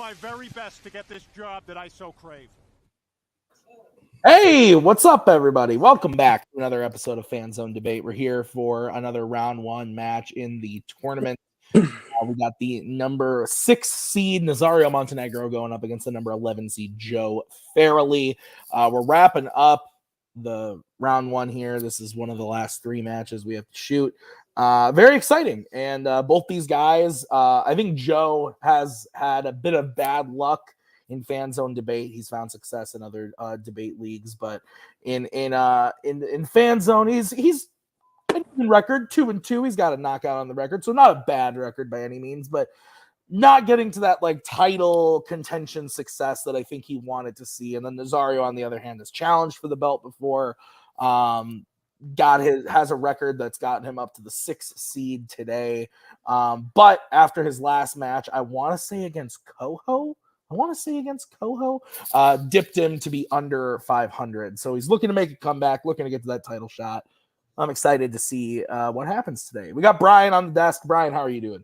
my very best to get this job that I so crave. Hey, what's up, everybody? Welcome back to another episode of Fanzone Debate. We're here for another round one match in the tournament. We got the number 6 seed Nazario Montenegro going up against the number 11 seed Joe Farrelly. We're wrapping up the round one here. This is one of the last 3 matches we have to shoot. Very exciting. And both these guys, I think Joe has had a bit of bad luck in Fanzone debate. He's found success in other debate leagues, but in Fanzone, he's in record 2-2. He's got a knockout on the record, so not a bad record by any means, but not getting to that like title contention success that I think he wanted to see. And then Nazario, on the other hand, has challenged for the belt before. Has a record that's gotten him up to the 6th seed today. But after his last match, I want to say against Coho, dipped him to be under 500. So he's looking to make a comeback, looking to get to that title shot. I'm excited to see what happens today. We got Brian on the desk. Brian, how are you doing?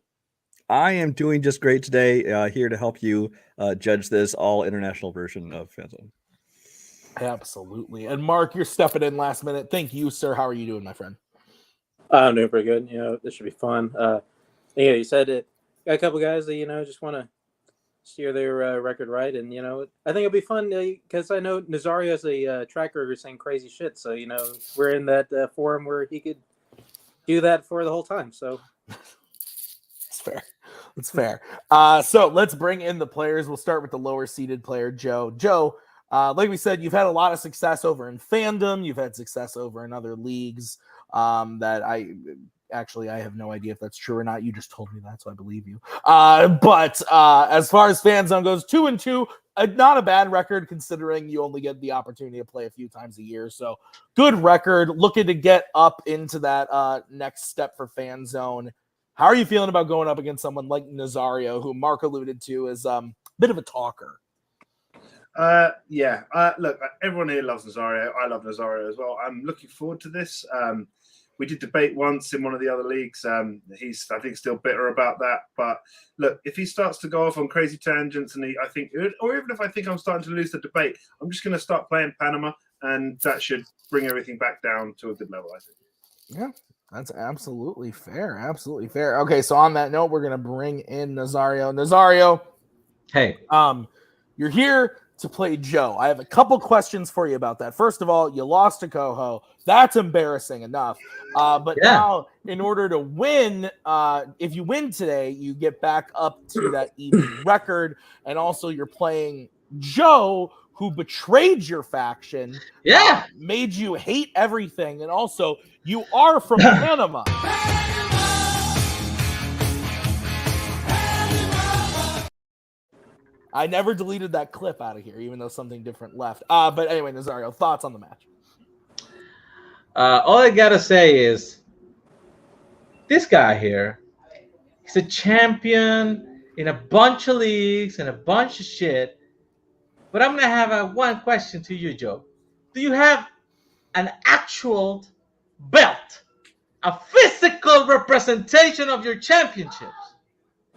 I am doing just great today. Here to help you judge this all international version of Fanzone. Absolutely. And Mark, you're stepping in last minute. Thank you, sir. How are you doing, my friend? I'm doing pretty good. This should be fun. You said it. Got a couple guys that just want to steer their record right, and I think it'll be fun because I know Nazario has a track record saying crazy shit. So we're in that forum where he could do that for the whole time. So it's fair. So let's bring in the players. We'll start with the lower seeded player, Joe. Joe, like we said, you've had a lot of success over in Fandom. You've had success over in other leagues that I have no idea if that's true or not. You just told me that, so I believe you. But as far as Fanzone goes, 2-2, not a bad record considering you only get the opportunity to play a few times a year. So good record. Looking to get up into that next step for Fanzone. How are you feeling about going up against someone like Nazario, who Mark alluded to as a bit of a talker? Look, everyone here loves Nazario. I love Nazario as well. I'm looking forward to this. We did debate once in one of the other leagues. He's, I think, still bitter about that. But look, if he starts to go off on crazy tangents, and or even if I think I'm starting to lose the debate, I'm just going to start playing Panama, and that should bring everything back down to a good level, I think. Yeah, that's absolutely fair. Absolutely fair. Okay, so on that note, we're going to bring in Nazario. Nazario, hey, you're here to play Joe. I have a couple questions for you about that. First of all, you lost to Coho. That's embarrassing enough. But now, in order to win, if you win today, you get back up to that even record. And also, you're playing Joe, who betrayed your faction. Made you hate everything. And also, you are from Panama. I never deleted that clip out of here, even though something different left. But anyway, Nazario, thoughts on the match? All I gotta say is this guy here, he's a champion in a bunch of leagues and a bunch of shit. But I'm gonna have one question to you, Joe. Do you have an actual belt, a physical representation of your championships?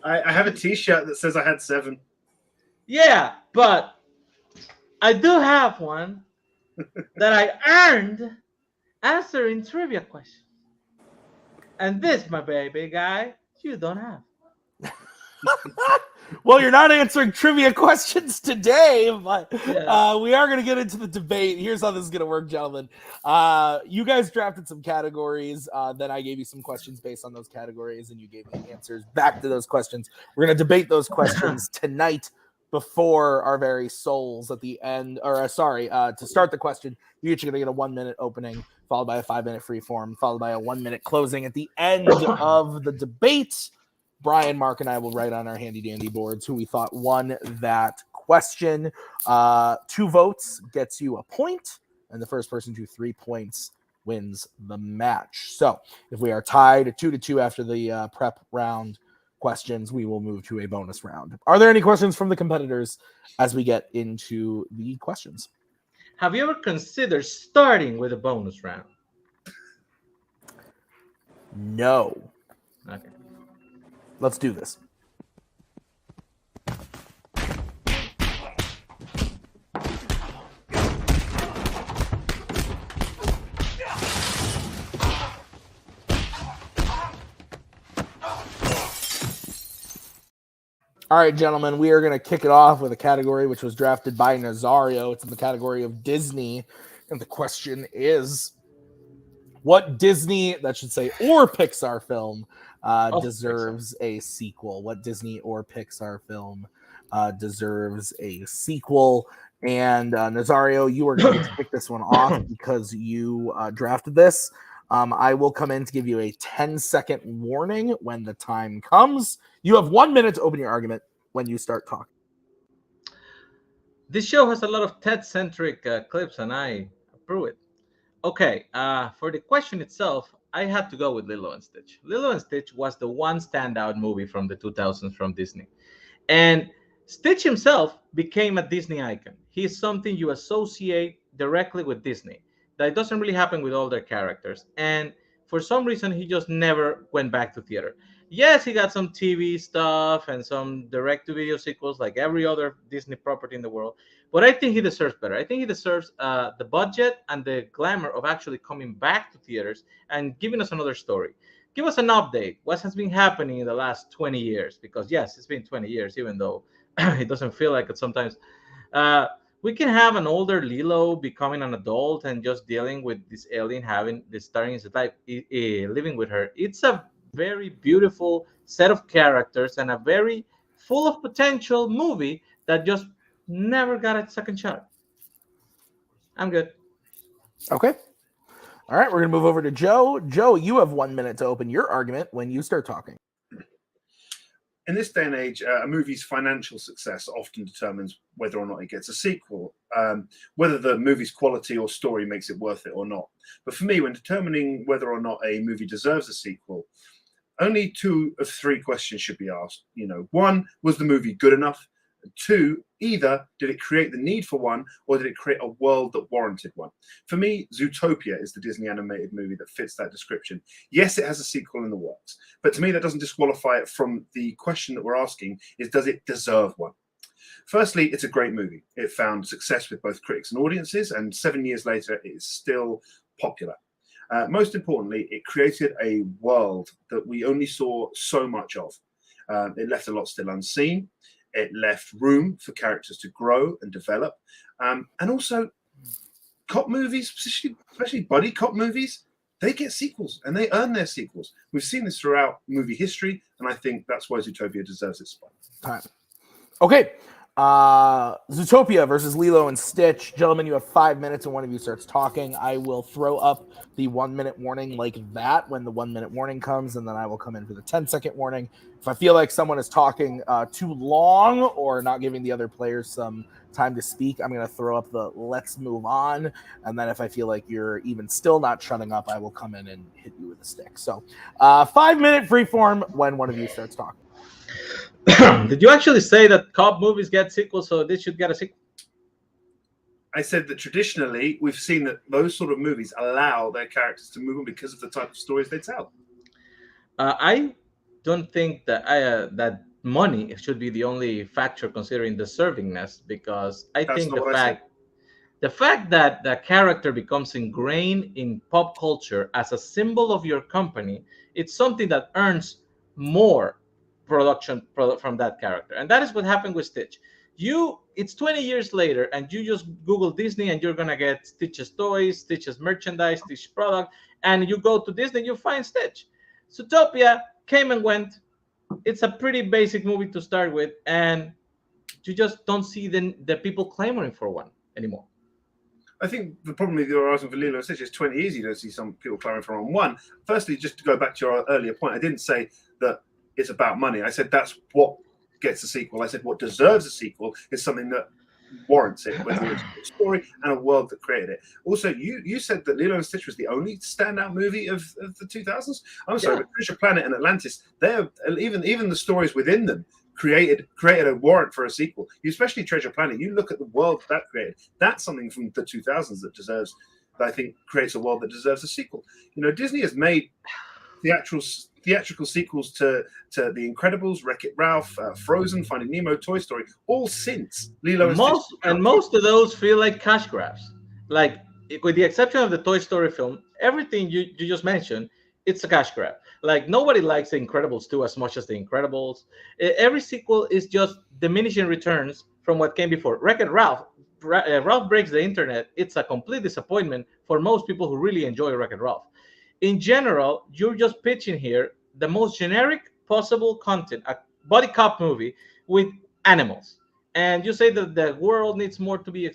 I have a T-shirt that says I had 7. Yeah, but I do have one that I earned answering trivia questions. And this, my baby guy, you don't have. Well, you're not answering trivia questions today, but we are going to get into the debate. Here's how this is going to work, gentlemen. You guys drafted some categories. Then I gave you some questions based on those categories, and you gave me answers back to those questions. We're going to debate those questions tonight before our very souls at the end, to start the question. You're each going to get a 1-minute opening, followed by a 5-minute free form, followed by a 1-minute closing at the end of the debate. Brian, Mark, and I will write on our handy-dandy boards who we thought won that question. 2 votes gets you a point, and the first person to 3 points wins the match. So if we are tied at 2-2 after the prep round questions, we will move to a bonus round. Are there any questions from the competitors as we get into the questions? Have you ever considered starting with a bonus round? No. Okay. Let's do this. All right, gentlemen, we are going to kick it off with a category which was drafted by Nazario. It's in the category of Disney. And the question is, what Disney, that should say, or Pixar film deserves a sequel? What Disney or Pixar film deserves a sequel? And Nazario, you are going to kick this one off because you drafted this. I will come in to give you a 10-second warning when the time comes. You have 1 minute to open your argument when you start talking. This show has a lot of Ted-centric clips, and I approve it. Okay, for the question itself, I had to go with Lilo and Stitch. Lilo and Stitch was the one standout movie from the 2000s from Disney. And Stitch himself became a Disney icon. He's something you associate directly with Disney. That doesn't really happen with all their characters. And for some reason, he just never went back to theater. Yes, he got some TV stuff and some direct-to-video sequels like every other Disney property in the world. But I think he deserves better. I think he deserves the budget and the glamour of actually coming back to theaters and giving us another story. Give us an update. What has been happening in the last 20 years? Because, yes, it's been 20 years, even though it doesn't feel like it sometimes. We can have an older Lilo becoming an adult and just dealing with this alien having this starting his life, living with her. It's a very beautiful set of characters and a very full of potential movie that just never got a second shot. I'm good. Okay. All right, we're going to move over to Joe. Joe, you have 1 minute to open your argument when you start talking. In this day and age, a movie's financial success often determines whether or not it gets a sequel, whether the movie's quality or story makes it worth it or not. But for me, when determining whether or not a movie deserves a sequel, only 2 of 3 questions should be asked. One, was the movie good enough? 2, either did it create the need for one, or did it create a world that warranted one? For me, Zootopia is the Disney animated movie that fits that description. Yes, it has a sequel in the works, but to me, that doesn't disqualify it from the question that we're asking is, does it deserve one? Firstly, it's a great movie. It found success with both critics and audiences, and 7 years later, it is still popular. Most importantly, it created a world that we only saw so much of. It left a lot still unseen. It left room for characters to grow and develop. And also, cop movies, especially buddy cop movies, they get sequels and they earn their sequels. We've seen this throughout movie history, and I think that's why Zootopia deserves its spot. Time. Okay. Zootopia versus Lilo and Stitch. Gentlemen, you have 5 minutes and one of you starts talking. I will throw up the 1 minute warning like that when the 1 minute warning comes, and then I will come in for the 10-second warning. If I feel like someone is talking too long or not giving the other players some time to speak, I'm going to throw up the let's move on. And then if I feel like you're even still not shutting up, I will come in and hit you with a stick. So 5 minute freeform when one of you starts talking. Did you actually say that cop movies get sequels, so this should get a sequel? I said that traditionally we've seen that those sort of movies allow their characters to move on because of the type of stories they tell. I don't think that that money should be the only factor considering deservingness, because I think the fact that the character becomes ingrained in pop culture as a symbol of your company, it's something that earns more production from that character. And that is what happened with Stitch. It's 20 years later and you just Google Disney and you're gonna get Stitch's toys, Stitch's merchandise, Stitch's product, and you go to Disney, you find Stitch. Zootopia came and went. It's a pretty basic movie to start with, and you just don't see the people clamoring for one anymore. I think the problem with your argument for Lilo and Stitch is 20 years you don't see some people clamoring for one. Firstly, just to go back to your earlier point, I didn't say that it's about money. I said that's what gets a sequel. I said what deserves a sequel is something that warrants it, whether it's a story and a world that created it. Also, you said that Lilo and Stitch was the only standout movie of the 2000s. I'm sorry, but Treasure Planet and Atlantis, they're even the stories within them created a warrant for a sequel. Especially Treasure Planet. You look at the world that created. That's something from the 2000s that I think creates a world that deserves a sequel. Disney has made theatrical sequels to The Incredibles, Wreck-It Ralph, Frozen, Finding Nemo, Toy Story, all since Lilo and Stitch. And most of those feel like cash grabs. Like, with the exception of the Toy Story film, everything you just mentioned it's a cash grab. Like nobody likes The Incredibles 2 as much as The Incredibles. Every sequel is just diminishing returns from what came before. Wreck-It Ralph, Ralph Breaks the Internet. It's a complete disappointment for most people who really enjoy Wreck-It Ralph. In general, you're just pitching here the most generic possible content, a buddy cop movie with animals, and you say that the world needs more to be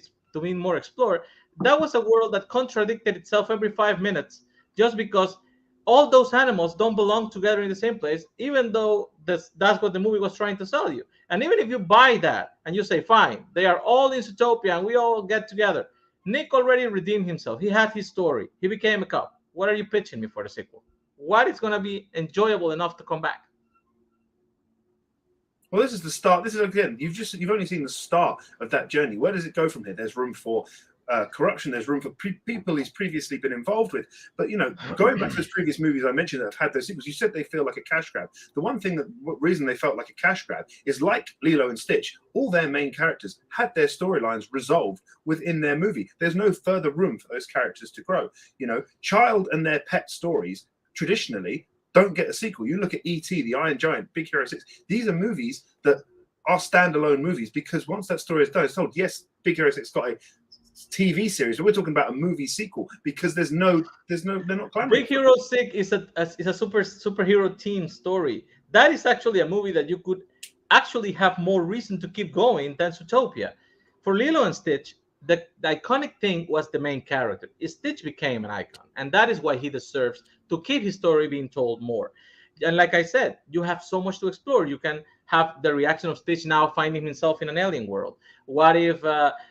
more explored. That was a world that contradicted itself every 5 minutes, just because all those animals don't belong together in the same place, even though that's what the movie was trying to sell you. And even if you buy that and you say, fine, they are all in Zootopia and we all get together, Nick already redeemed himself. He had his story. He became a cop. What are you pitching me for the sequel? What is going to be enjoyable enough to come back? Well, this is the start. This is, again, you've only seen the start of that journey. Where does it go from here? There's room for corruption. There's room for people he's previously been involved with. But, you know, going back to those previous movies I mentioned that have had those sequels, you said they feel like a cash grab. The one thing reason they felt like a cash grab is, like Lilo and Stitch, all their main characters had their storylines resolved within their movie. There's no further room for those characters to grow. You know, child and their pet stories traditionally don't get a sequel. You look at E.T., The Iron Giant, Big Hero 6. These are movies that are standalone movies because once that story is done, it's told. Yes, Big Hero 6 got a TV series, but we're talking about a movie sequel because they're not planning. Big Hero 6 is a superhero team story. That is actually a movie that you could actually have more reason to keep going than Zootopia. For Lilo and Stitch, the iconic thing was the main character. Stitch became an icon, and that is why he deserves to keep his story being told more. And like I said, you have so much to explore. You can have the reaction of Stitch now finding himself in an alien world. What if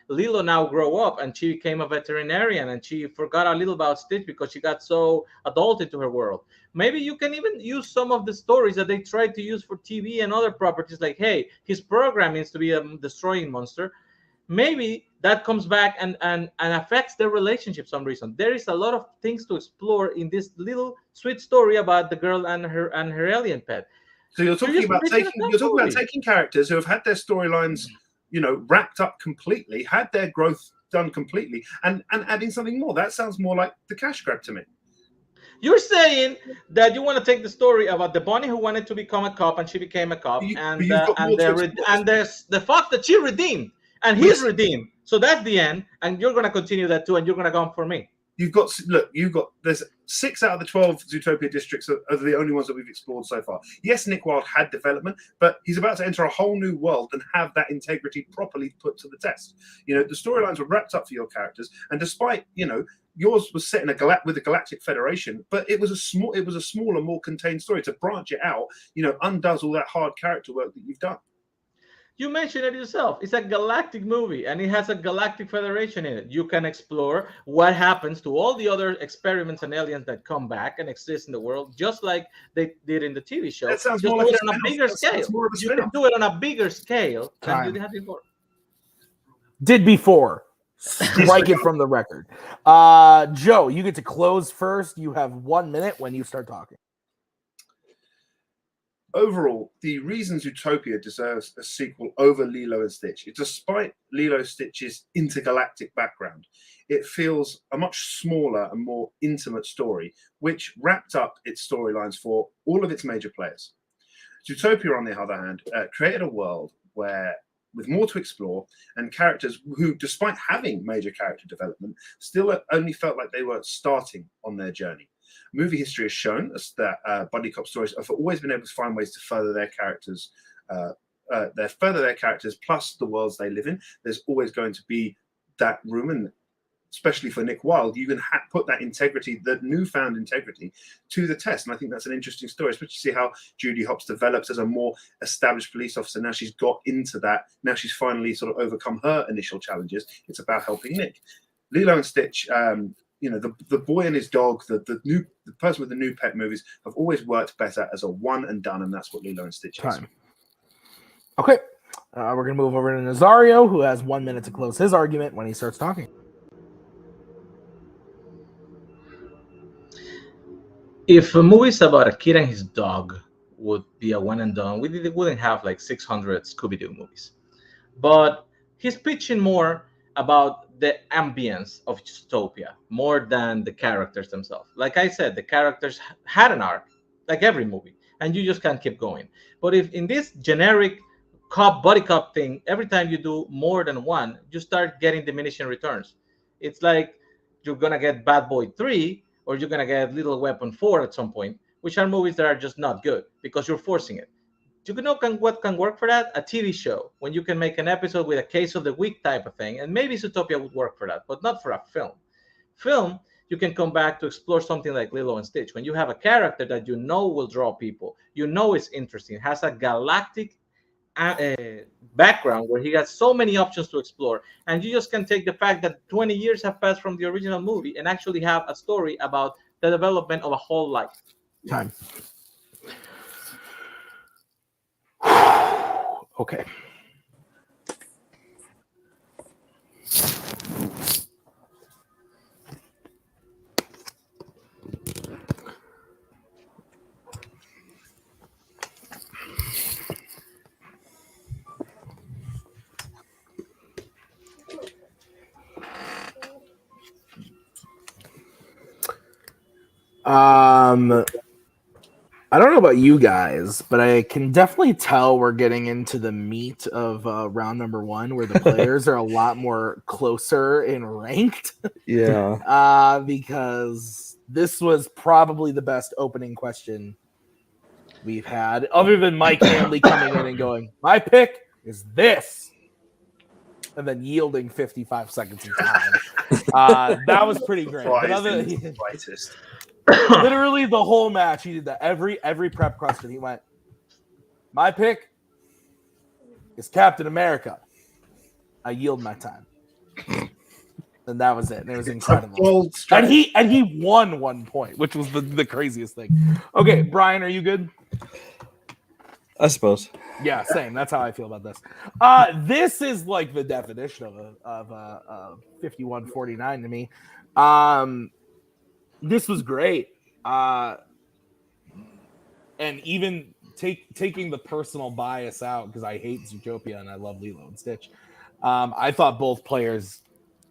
Lilo now grow up and she became a veterinarian and she forgot a little about Stitch because she got so adulted to her world? Maybe you can even use some of the stories that they tried to use for TV and other properties, like, hey, his program is to be a destroying monster. Maybe that comes back and affects their relationship for some reason. There is a lot of things to explore in this little sweet story about the girl and her alien pet. So you're talking about taking characters who have had their storylines, you know, wrapped up completely, had their growth done completely, and adding something more. That sounds more like the cash grab to me. You're saying that you want to take the story about the bunny who wanted to become a cop and she became a cop, and the fox that she redeemed. And he's redeemed. So that's the end. And you're going to continue that too. And you're going to come for me. There's 6 out of the 12 Zootopia districts are the only ones that we've explored so far. Yes, Nick Wilde had development, but he's about to enter a whole new world and have that integrity properly put to the test. You know, the storylines were wrapped up for your characters. And despite, you know, yours was set in with the Galactic Federation, but it was a smaller, more contained story. To branch it out, you know, undoes all that hard character work that you've done. You mentioned it yourself. It's a galactic movie, and it has a galactic federation in it. You can explore what happens to all the other experiments and aliens that come back and exist in the world, just like they did in the TV show. That sounds just more like on a bigger scale. You can do it on a bigger scale than you had before. Did before. Strike it from the record. Joe, you get to close first. You have 1 minute when you start talking. Overall, the reason Zootopia deserves a sequel over Lilo and Stitch is, despite Lilo Stitch's intergalactic background, it feels a much smaller and more intimate story, which wrapped up its storylines for all of its major players. Zootopia, on the other hand, created a world with more to explore and characters who, despite having major character development, still only felt like they were starting on their journey. Movie history has shown us that buddy cop stories have always been able to find ways to further their characters, plus the worlds they live in. There's always going to be that room, and especially for Nick Wilde, you can put that integrity, the newfound integrity, to the test. And I think that's an interesting story, especially to see how Judy Hopps develops as a more established police officer. Now she's got into that. Now she's finally sort of overcome her initial challenges. It's about helping Nick. Lilo and Stitch, you know, the boy and his dog, the person with the new pet movies have always worked better as a one and done, and that's what Lilo and Stitch is. Okay, we're gonna move over to Nazario, who has 1 minute to close his argument when he starts talking. If a movie's about a kid and his dog would be a one and done, we wouldn't have like 600 Scooby-Doo movies. But he's pitching more about the ambience of Zootopia more than the characters themselves. Like I said, the characters had an arc, like every movie, and you just can't keep going. But if in this generic buddy cop thing, every time you do more than one, you start getting diminishing returns. It's like you're gonna get Bad Boy 3 or you're gonna get Little Weapon 4 at some point, which are movies that are just not good because you're forcing it. You know what can work for that? A TV show, when you can make an episode with a case of the week type of thing, and maybe Zootopia would work for that, but not for a film. Film, you can come back to explore something like Lilo and Stitch. When you have a character that you know will draw people, you know it's interesting, has a galactic background where he has so many options to explore, and you just can take the fact that 20 years have passed from the original movie and actually have a story about the development of a whole life. Time. Okay. I don't know about you guys, but I can definitely tell we're getting into the meat of round number one, where the players are a lot more closer and ranked. Yeah. Because this was probably the best opening question we've had, other than Mike Hanley coming in and going, "My pick is this," and then yielding 55 seconds of time. That was pretty great. But literally the whole match, he did that. Every prep question, he went, "My pick is Captain America. I yield my time." And that was it. And it was incredible. And he won 1 point, which was the craziest thing. Okay, Brian, are you good? I suppose. Yeah, same. That's how I feel about this. This is like the definition of 51-49 to me. This was great. And even taking the personal bias out, because I hate Zootopia and I love Lilo and Stitch, I thought both players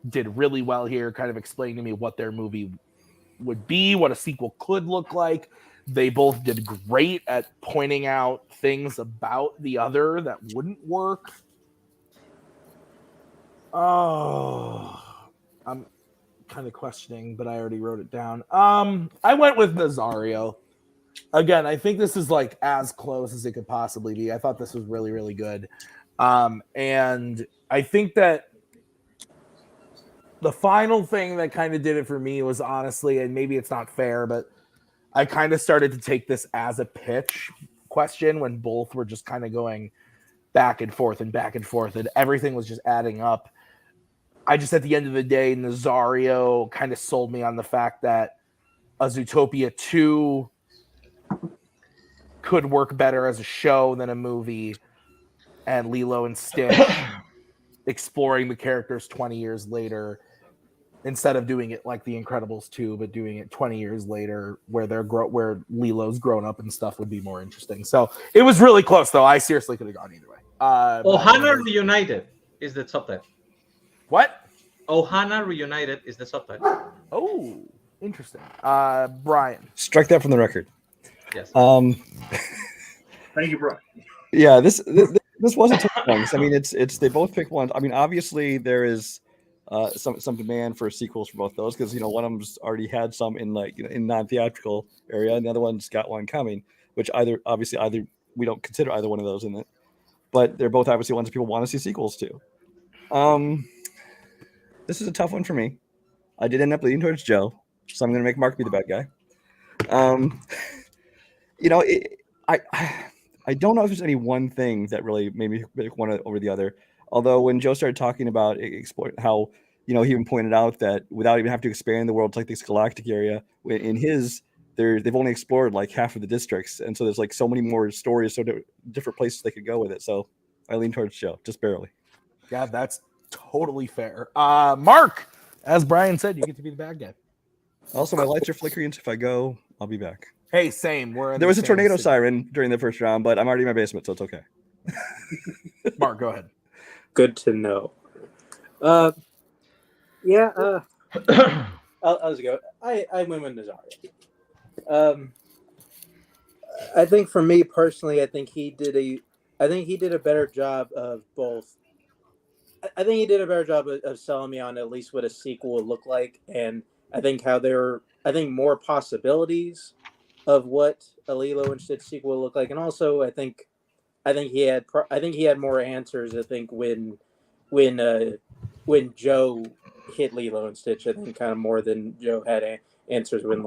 did really well here, kind of explained to me what their movie would be, what a sequel could look like. They both did great at pointing out things about the other that wouldn't work. Oh, I'm kind of questioning, but I already wrote it down. I went with Nazario. Again, I think this is like as close as it could possibly be. I thought this was really, really good. And I think that the final thing that kind of did it for me was, honestly, and maybe it's not fair, but I kind of started to take this as a pitch question when both were just kind of going back and forth, and everything was just adding up. I just, at the end of the day, Nazario kind of sold me on the fact that a Zootopia 2 could work better as a show than a movie, and Lilo and Stitch exploring the characters 20 years later, instead of doing it like The Incredibles 2, but doing it 20 years later where where Lilo's grown up and stuff, would be more interesting. So it was really close, though. I seriously could have gone either way. Ohana Reunited is the subtitle. What? Ohana Reunited is the subtitle. Oh, interesting. Brian. Strike that from the record. Yes. Thank you, Brian. Yeah, this wasn't tough ones. I mean, it's they both picked one. I mean, obviously there is some demand for sequels for both those, because one of them's already had some in in non-theatrical area, and the other one's got one coming, which either we don't consider either one of those in it, but they're both obviously ones that people want to see sequels to. This is a tough one for me. I did end up leaning towards Joe, so I'm going to make Mark be the bad guy. I don't know if there's any one thing that really made me pick one over the other. Although when Joe started talking about exploring how, he even pointed out that without even having to expand the world to like this galactic area, in his, they've only explored like half of the districts, and so there's like so many more stories, so different places they could go with it. So I lean towards Joe, just barely. Yeah, that's totally fair. Mark, as Brian said, you get to be the bad guy. Also, my lights are flickering, so if I go, I'll be back. Hey, same. There was a tornado siren during the first round, but I'm already in my basement, so it's okay. Mark, go ahead. Good to know. Yeah, I'll just go. I went with Nazario. I think for me personally, I think he did a better job of both. I think he did a better job of selling me on at least what a sequel would look like, and I think more possibilities of what a Lilo and Stitch sequel would look like, and also I think he had more answers. I think when Joe hit Lilo and Stitch, I think kind of more than Joe had answers when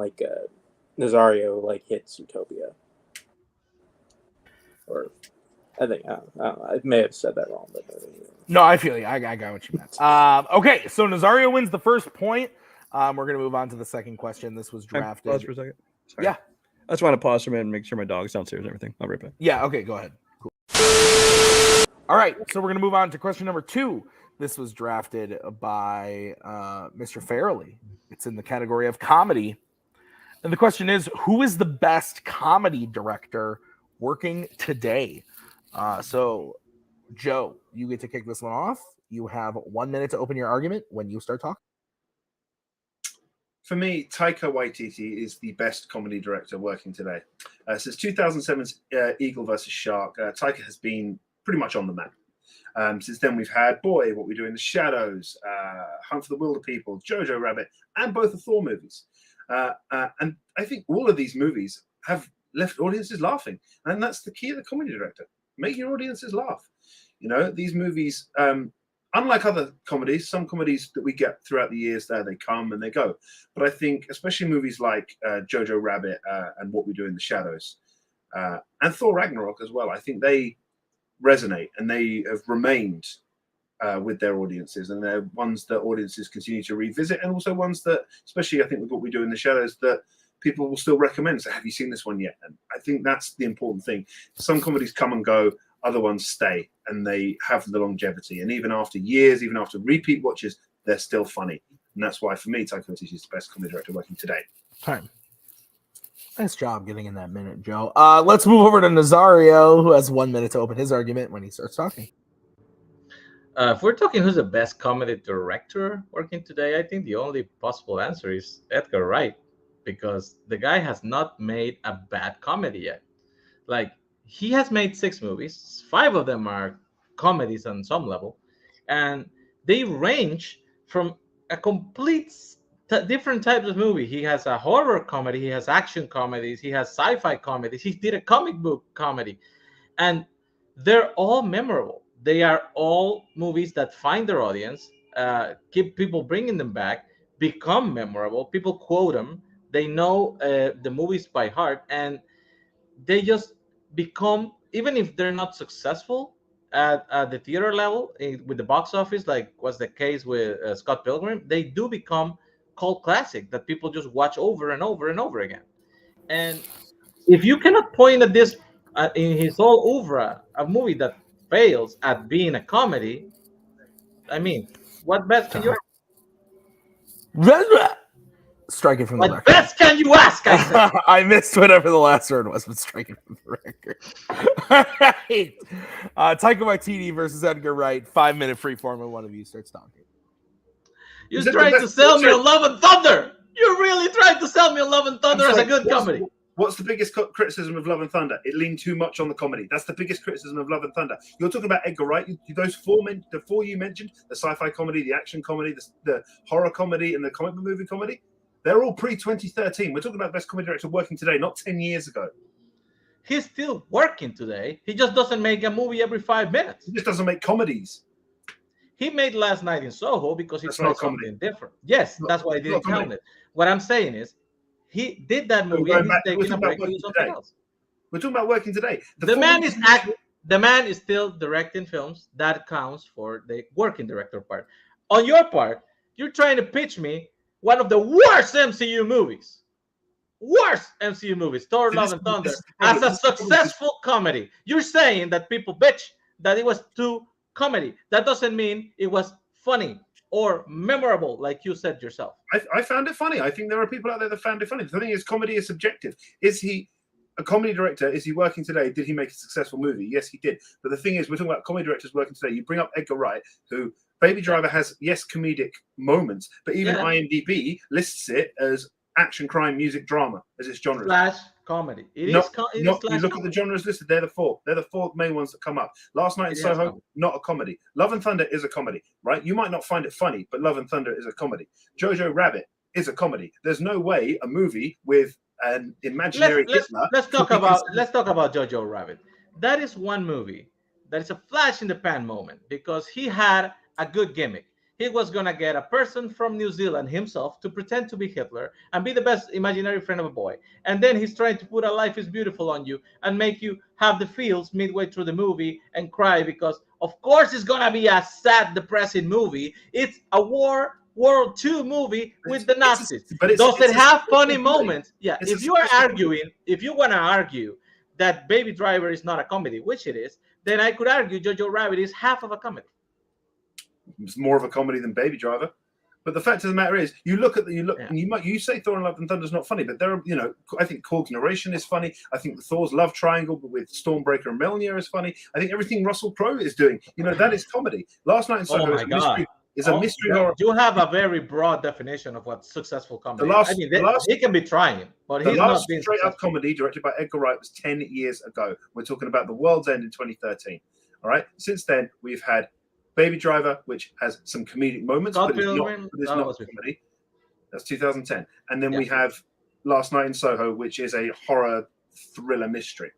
Nazario hit Zootopia. Or I think I don't know, I may have said that wrong, but no, I feel you. I got what you meant. Okay, so Nazario wins the first point. We're gonna move on to the second question. This was drafted. Pause for a second. Sorry. Yeah, I just want to pause for a minute and make sure my dog's downstairs and everything. I'll be right back. Yeah. Okay. Go ahead. Cool. All right. So we're gonna move on to question number 2. This was drafted by Mr. Farrelly. It's in the category of comedy, and the question is, who is the best comedy director working today? So, Joe, you get to kick this one off. You have 1 minute to open your argument when you start talking. For me, Taika Waititi is the best comedy director working today. Since 2007's Eagle vs. Shark, Taika has been pretty much on the map. Since then, we've had Boy, What We Do in the Shadows, Hunt for the Wilder People, Jojo Rabbit, and both the Thor movies. And I think all of these movies have left audiences laughing. And that's the key of the comedy director. Make your audiences laugh. You know, these movies, unlike other comedies, some comedies that we get throughout the years, they come and they go. But I think, especially movies like Jojo Rabbit and What We Do in the Shadows, and Thor Ragnarok as well, I think they resonate and they have remained with their audiences, and they're ones that audiences continue to revisit, and also ones that, especially I think with What We Do in the Shadows, that people will still recommend. So have you seen this one yet? And I think that's the important thing. Some comedies come and go, other ones stay, and they have the longevity. And even after years, even after repeat watches, they're still funny. And that's why, for me, Taika Waititi is the best comedy director working today. Time. Nice job getting in that minute, Joe. Let's move over to Nazario, who has 1 minute to open his argument when he starts talking. If we're talking who's the best comedy director working today, I think the only possible answer is Edgar Wright, because the guy has not made a bad comedy yet. Like, he has made 6 movies. 5 of them are comedies on some level, and they range from a complete different types of movie. He has a horror comedy, he has action comedies, he has sci-fi comedies, he did a comic book comedy, and they're all memorable. They are all movies that find their audience, keep people bringing them back, become memorable. People quote them. They know the movies by heart, and they just become, even if they're not successful at the theater level with the box office, like was the case with Scott Pilgrim, they do become cult classic that people just watch over and over and over again. And if you cannot point at this in his whole oeuvre, a movie that fails at being a comedy, I mean, what best can you Strike it from the record. What best can you ask? I said. I missed whatever the last word was, but strike it from the record. All right. Taika Waititi versus Edgar Wright. 5 minute free form, and one of you starts talking. You tried to sell me on Love and Thunder. You really tried to sell me on Love and Thunder as a good comedy. What's the biggest criticism of Love and Thunder? It leaned too much on the comedy. That's the biggest criticism of Love and Thunder. You're talking about Edgar Wright. Those the 4 you mentioned, the sci-fi comedy, the action comedy, the horror comedy, and the comic book movie comedy, they're all pre-2013. We're talking about best comedy director working today, not 10 years ago. He's still working today. He just doesn't make a movie every 5 minutes. He just doesn't make comedies. He made Last Night in Soho because he tried something different. Yes, that's why I didn't count it. What I'm saying is, he did that movie and he's taking a break to do something else. We're talking about working today. The man is still directing films. That counts for the working director part. On your part, you're trying to pitch me one of the worst MCU movies. Thor: Love and Thunder, as a successful comedy. You're saying that people bitch that it was too comedy. That doesn't mean it was funny or memorable, like you said yourself. I found it funny. I think there are people out there that found it funny. The thing is, comedy is subjective. Is he a comedy director? Is he working today? Did he make a successful movie? Yes, he did. But the thing is, we're talking about comedy directors working today. You bring up Edgar Wright, who Baby Driver has, yes, comedic moments, but even IMDb lists it as action, crime, music, drama as its genre. Slash comedy. You look at the genres listed, they're the four. They're the four main ones that come up. Last Night in Soho, not a comedy. Love and Thunder is a comedy, right? You might not find it funny, but Love and Thunder is a comedy. Jojo Rabbit is a comedy. There's no way a movie with an imaginary Hitler. Let's talk about Jojo Rabbit. That is one movie that is a flash in the pan moment because he had a good gimmick. He was going to get a person from New Zealand himself to pretend to be Hitler and be the best imaginary friend of a boy. And then he's trying to put a Life is Beautiful on you and make you have the feels midway through the movie and cry because, of course, it's going to be a sad, depressing movie. It's a World War II movie with the Nazis. Does it have funny moments? Yeah. If you want to argue that Baby Driver is not a comedy, which it is, then I could argue Jojo Rabbit is half of a comedy. It's more of a comedy than Baby Driver, but the fact of the matter is, you look and you say Thor and Love and Thunder is not funny, but there are, I think Korg's narration is funny. I think the Thor's love triangle with Stormbreaker and Mjolnir is funny. I think everything Russell Crowe is doing, that is comedy. Last Night in Soho is a mystery horror. You have a very broad definition of what successful comedy is. He can be trying, but he's not being straight up comedy directed by Edgar Wright was 10 years ago. We're talking about The World's End in 2013. All right. Since then, we've had Baby Driver, which has some comedic moments, but it's not comedy. That's 2010. And then we have Last Night in Soho, which is a horror thriller mystery.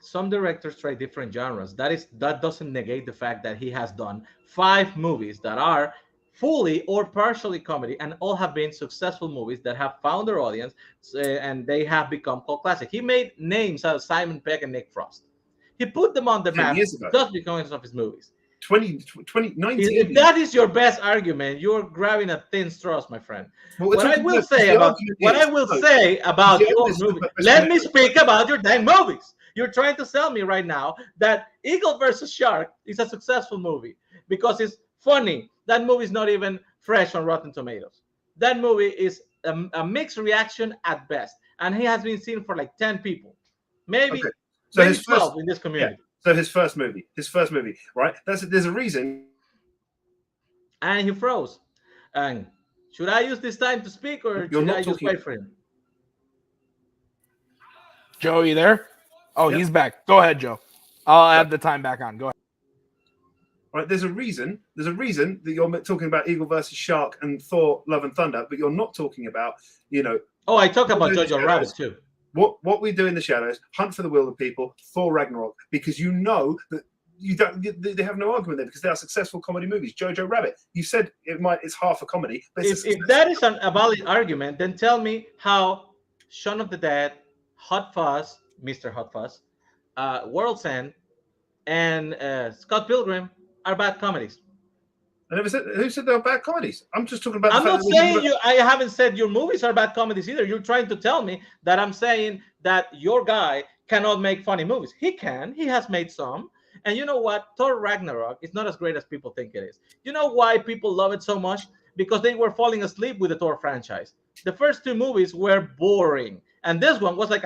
Some directors try different genres. That doesn't negate the fact that he has done 5 movies that are fully or partially comedy, and all have been successful movies that have found their audience, and they have become cult classic. He made names out of Simon Pegg and Nick Frost. He put them on the map just because of his movies. 2019. If that is your best argument, you're grabbing at thin straws, my friend. What I will say about your movie, let me speak about your dang movies. You're trying to sell me right now that Eagle versus Shark is a successful movie because it's funny. That movie is not even fresh on Rotten Tomatoes. That movie is a mixed reaction at best, and he has been seen for like 10 people, maybe 12 in this community. Yeah. So his first movie, right? There's a reason. And he froze. And should I use this time to speak, or should I just wait for him? Joe, you there? Oh, he's back. Go ahead, Joe. I'll add the time back on. Go ahead. Right, there's a reason that you're talking about Eagle versus Shark and Thor, Love and Thunder, but you're not talking about, Oh, I talk about Jojo Rabbit too. What we do in the shadows, Hunt for the Wilder People, Thor Ragnarok, because that they have no argument there because they are successful comedy movies. Jojo Rabbit, you said it's half a comedy. But if that is a valid argument, then tell me how Shaun of the Dead, Hot Fuzz, Mr. Hot Fuzz, World's End, and Scott Pilgrim are bad comedies. I never said who said they were bad comedies. I'm just talking about. I'm not saying I haven't said your movies are bad comedies either. You're trying to tell me that I'm saying that your guy cannot make funny movies. He can. He has made some. And you know what? Thor Ragnarok is not as great as people think it is. You know why people love it so much? Because they were falling asleep with the Thor franchise. The first 2 movies were boring. And this one was like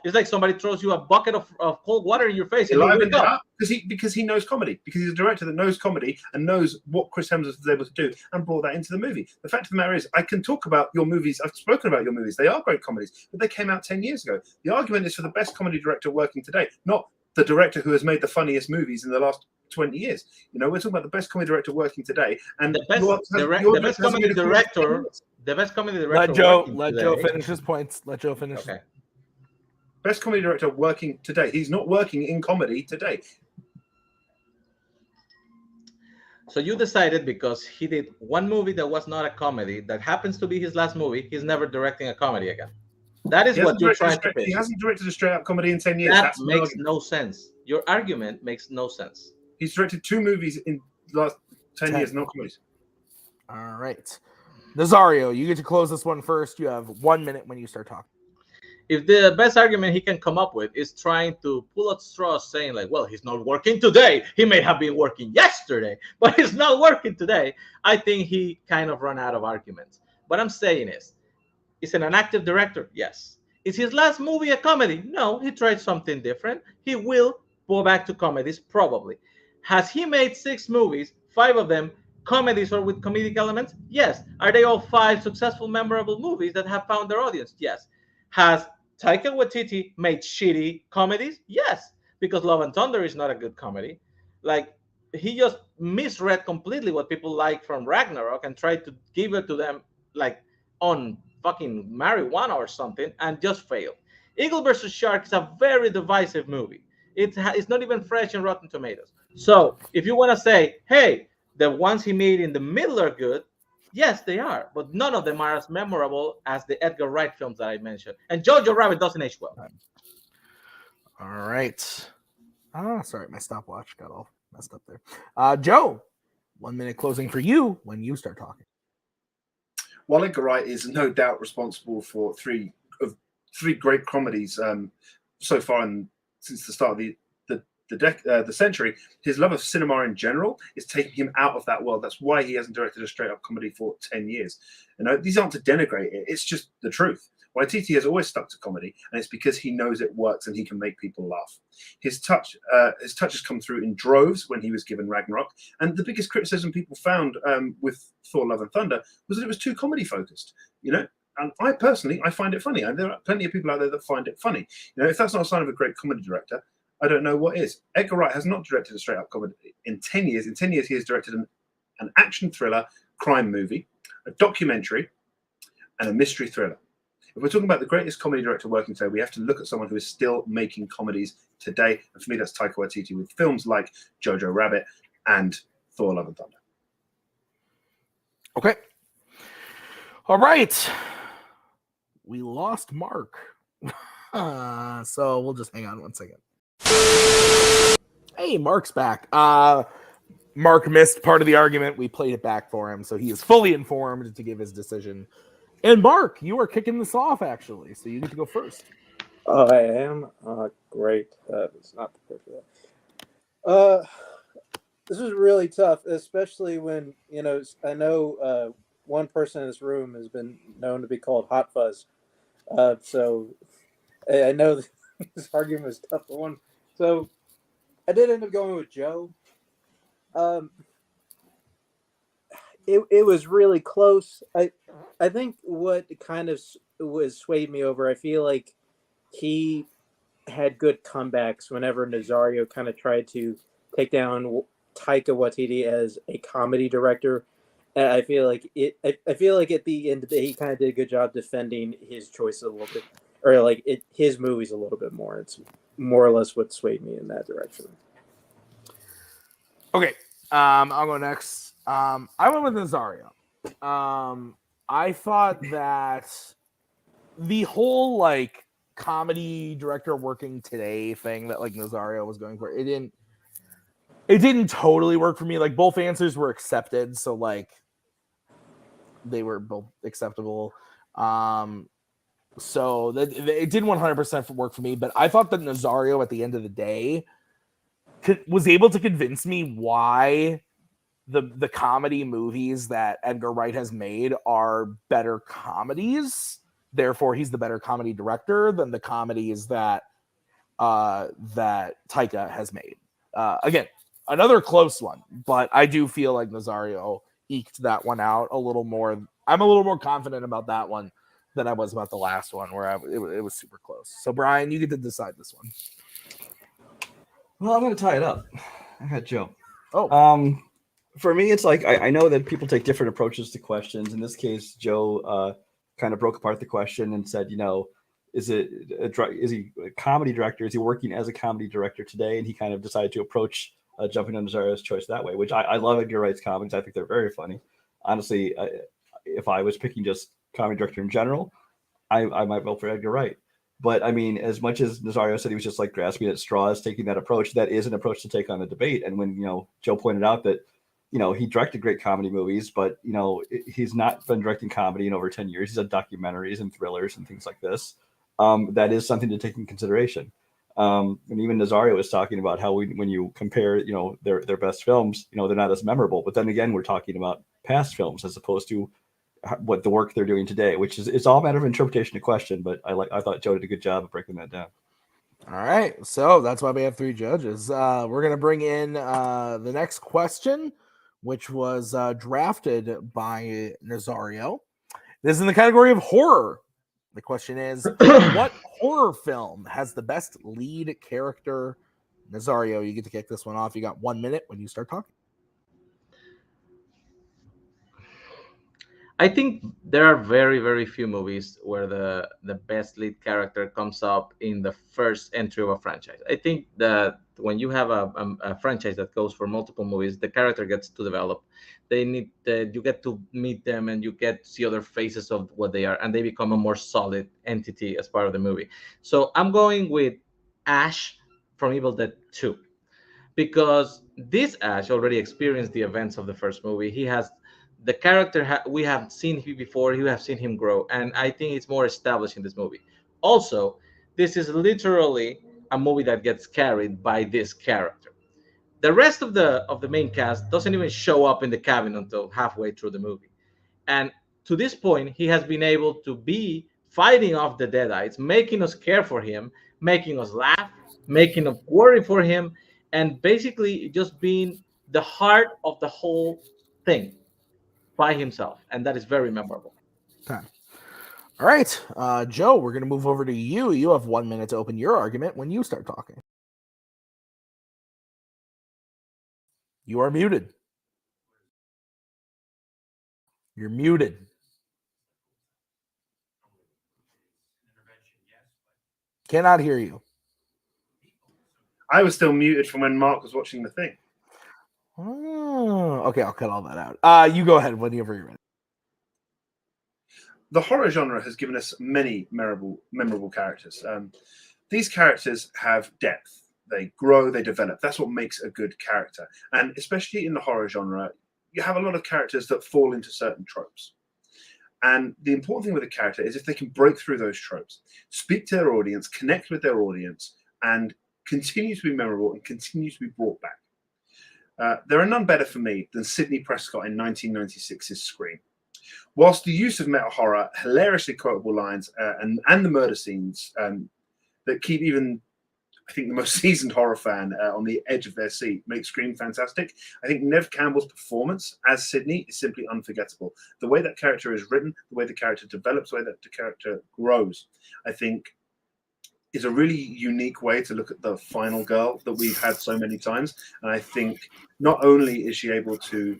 it's like somebody throws you a bucket of cold water in your face. Because he knows comedy. Because he's a director that knows comedy and knows what Chris Hemsworth was able to do and brought that into the movie. The fact of the matter is, I can talk about your movies. I've spoken about your movies. They are great comedies, but they came out 10 years ago. The argument is for the best comedy director working today, not the director who has made the funniest movies in the last 20 years. We're talking about the best comedy director working today. And the best comedy director. Let Joe finish his points. Let Joe finish. Okay. Best comedy director working today. He's not working in comedy today. So you decided because he did one movie that was not a comedy, that happens to be his last movie, he's never directing a comedy again. That is what you're trying to pitch. He hasn't directed a straight up comedy in 10 years. That makes no sense. Your argument makes no sense. He's directed 2 movies in the last 10 years, not comedies. All right. Nazario, you get to close this one first. You have 1 minute when you start talking. If the best argument he can come up with is trying to pull at straws saying like, well, he's not working today. He may have been working yesterday, but he's not working today. I think he kind of run out of arguments. What I'm saying is he an active director? Yes. Is his last movie a comedy? No, he tried something different. He will go back to comedies, probably. Has he made 6 movies, 5 of them comedies or with comedic elements? Yes. Are they all 5 successful, memorable movies that have found their audience? Yes. Has Taika Waititi made shitty comedies? Yes, because Love and Thunder is not a good comedy. Like, he just misread completely what people like from Ragnarok and tried to give it to them like on fucking marijuana or something and just failed. Eagle versus Shark is a very divisive movie. It's not even fresh in Rotten Tomatoes. So if you want to say, hey, the ones he made in the middle are good, yes, they are, but none of them are as memorable as the Edgar Wright films that I mentioned. And Jojo Rabbit doesn't age well. All right. Sorry, my stopwatch got all messed up there. Joe, 1 minute closing for you when you start talking. While Edgar Wright is no doubt responsible for three great comedies so far since the start of the century, his love of cinema in general is taking him out of that world. That's why he hasn't directed a straight-up comedy for 10 years. You know, these aren't to denigrate it. It's just the truth. Waititi has always stuck to comedy, and it's because he knows it works and he can make people laugh. His touch has come through in droves when he was given Ragnarok, and the biggest criticism people found with Thor: Love and Thunder was that it was too comedy-focused. You know, and I personally find it funny, and there are plenty of people out there that find it funny. You know, if that's not a sign of a great comedy director, I don't know what is. Edgar Wright has not directed a straight-up comedy in 10 years. In 10 years, he has directed an action thriller, crime movie, a documentary, and a mystery thriller. If we're talking about the greatest comedy director working today, we have to look at someone who is still making comedies today. And for me, that's Taika Waititi with films like Jojo Rabbit and Thor: Love and Thunder. Okay. All right. We lost Mark. So we'll just hang on 1 second. Hey, Mark's back. Mark missed part of the argument. We played it back for him, so he is fully informed to give his decision. And Mark, you are kicking this off, actually, so you get to go first. Oh, I am? Great. It's not prepared for that. This was really tough, especially when, you know, I know one person in this room has been known to be called Hot Fuzz. So I know this argument was tough for one. So I did end up going with Joe. It was really close. I think what kind of swayed me over, I feel like he had good comebacks whenever Nazario kind of tried to take down Taika Waititi as a comedy director. And I feel like I feel like at the end of the day, he kind of did a good job defending his choice a little bit, or like his movies a little bit more. It's more or less what swayed me in that direction. Okay, I'll go next. I went with Nazario. I thought that the whole like comedy director working today thing that like Nazario was going for, it didn't totally work for me. Like both answers were accepted, so like they were both acceptable. So that it didn't 100% work for me, but I thought that Nazario at the end of the day was able to convince me why the comedy movies that Edgar Wright has made are better comedies. Therefore, he's the better comedy director than the comedies that Taika has made. Again, another close one, but I do feel like Nazario eked that one out a little more. I'm a little more confident about that one than I was about the last one, where it was super close. So, Brian, you get to decide this one. Well, I'm going to tie it up. I got Joe. Oh. For me, it's like I know that people take different approaches to questions. In this case, Joe kind of broke apart the question and said, you know, is he a comedy director? Is he working as a comedy director today? And he kind of decided to approach jumping on Nazario's choice that way, which I love Edgar Wright's comedies. I think they're very funny. Honestly, if I was picking just comedy director in general, I might vote for Edgar Wright. But I mean, as much as Nazario said he was just like grasping at straws, taking that approach, that is an approach to take on the debate. And when, you know, Joe pointed out that, you know, he directed great comedy movies, but, you know, he's not been directing comedy in over 10 years. He's had documentaries and thrillers and things like this. That is something to take in consideration. And even Nazario was talking about how when you compare, you know, their best films, you know, they're not as memorable. But then again, we're talking about past films as opposed to what the work they're doing today, which is, it's all a matter of interpretation of question. But I thought Joe did a good job of breaking that down. All right, so that's why we have 3 judges. We're gonna bring in the next question, which was drafted by Nazario. This is in the category of horror. The question is, what horror film has the best lead character? Nazario, you get to kick this one off. You got 1 minute when you start talking. I think there are very, very few movies where the best lead character comes up in the first entry of a franchise. I think that when you have a franchise that goes for multiple movies, the character gets to develop. You get to meet them and you get to see other faces of what they are, and they become a more solid entity as part of the movie. So I'm going with Ash from Evil Dead 2, because this Ash already experienced the events of the first movie. He has the character we have seen him before. You have seen him grow, and I think it's more established in this movie. Also, this is literally a movie that gets carried by this character. The rest of the main cast doesn't even show up in the cabin until halfway through the movie, and to this point, he has been able to be fighting off the Deadites, making us care for him, making us laugh, making us worry for him, and basically just being the heart of the whole thing by himself, and that is very memorable. Okay. All right, Joe, we're going to move over to you. You have 1 minute to open your argument when you start talking. You are muted. You're muted. Cannot hear you. I was still muted from when Mark was watching the thing. Oh, okay, I'll cut all that out. You go ahead whenever you're ready. The horror genre has given us many memorable characters. These characters have depth. They grow, they develop. That's what makes a good character. And especially in the horror genre, you have a lot of characters that fall into certain tropes. And the important thing with a character is if they can break through those tropes, speak to their audience, connect with their audience, and continue to be memorable and continue to be brought back. There are none better for me than Sidney Prescott in 1996's Scream. Whilst the use of meta horror, hilariously quotable lines, and the murder scenes that keep even, I think, the most seasoned horror fan on the edge of their seat make Scream fantastic, I think Neve Campbell's performance as Sidney is simply unforgettable. The way that character is written, the way the character develops, the way that the character grows, I think is a really unique way to look at the final girl that we've had so many times. And I think not only is she able to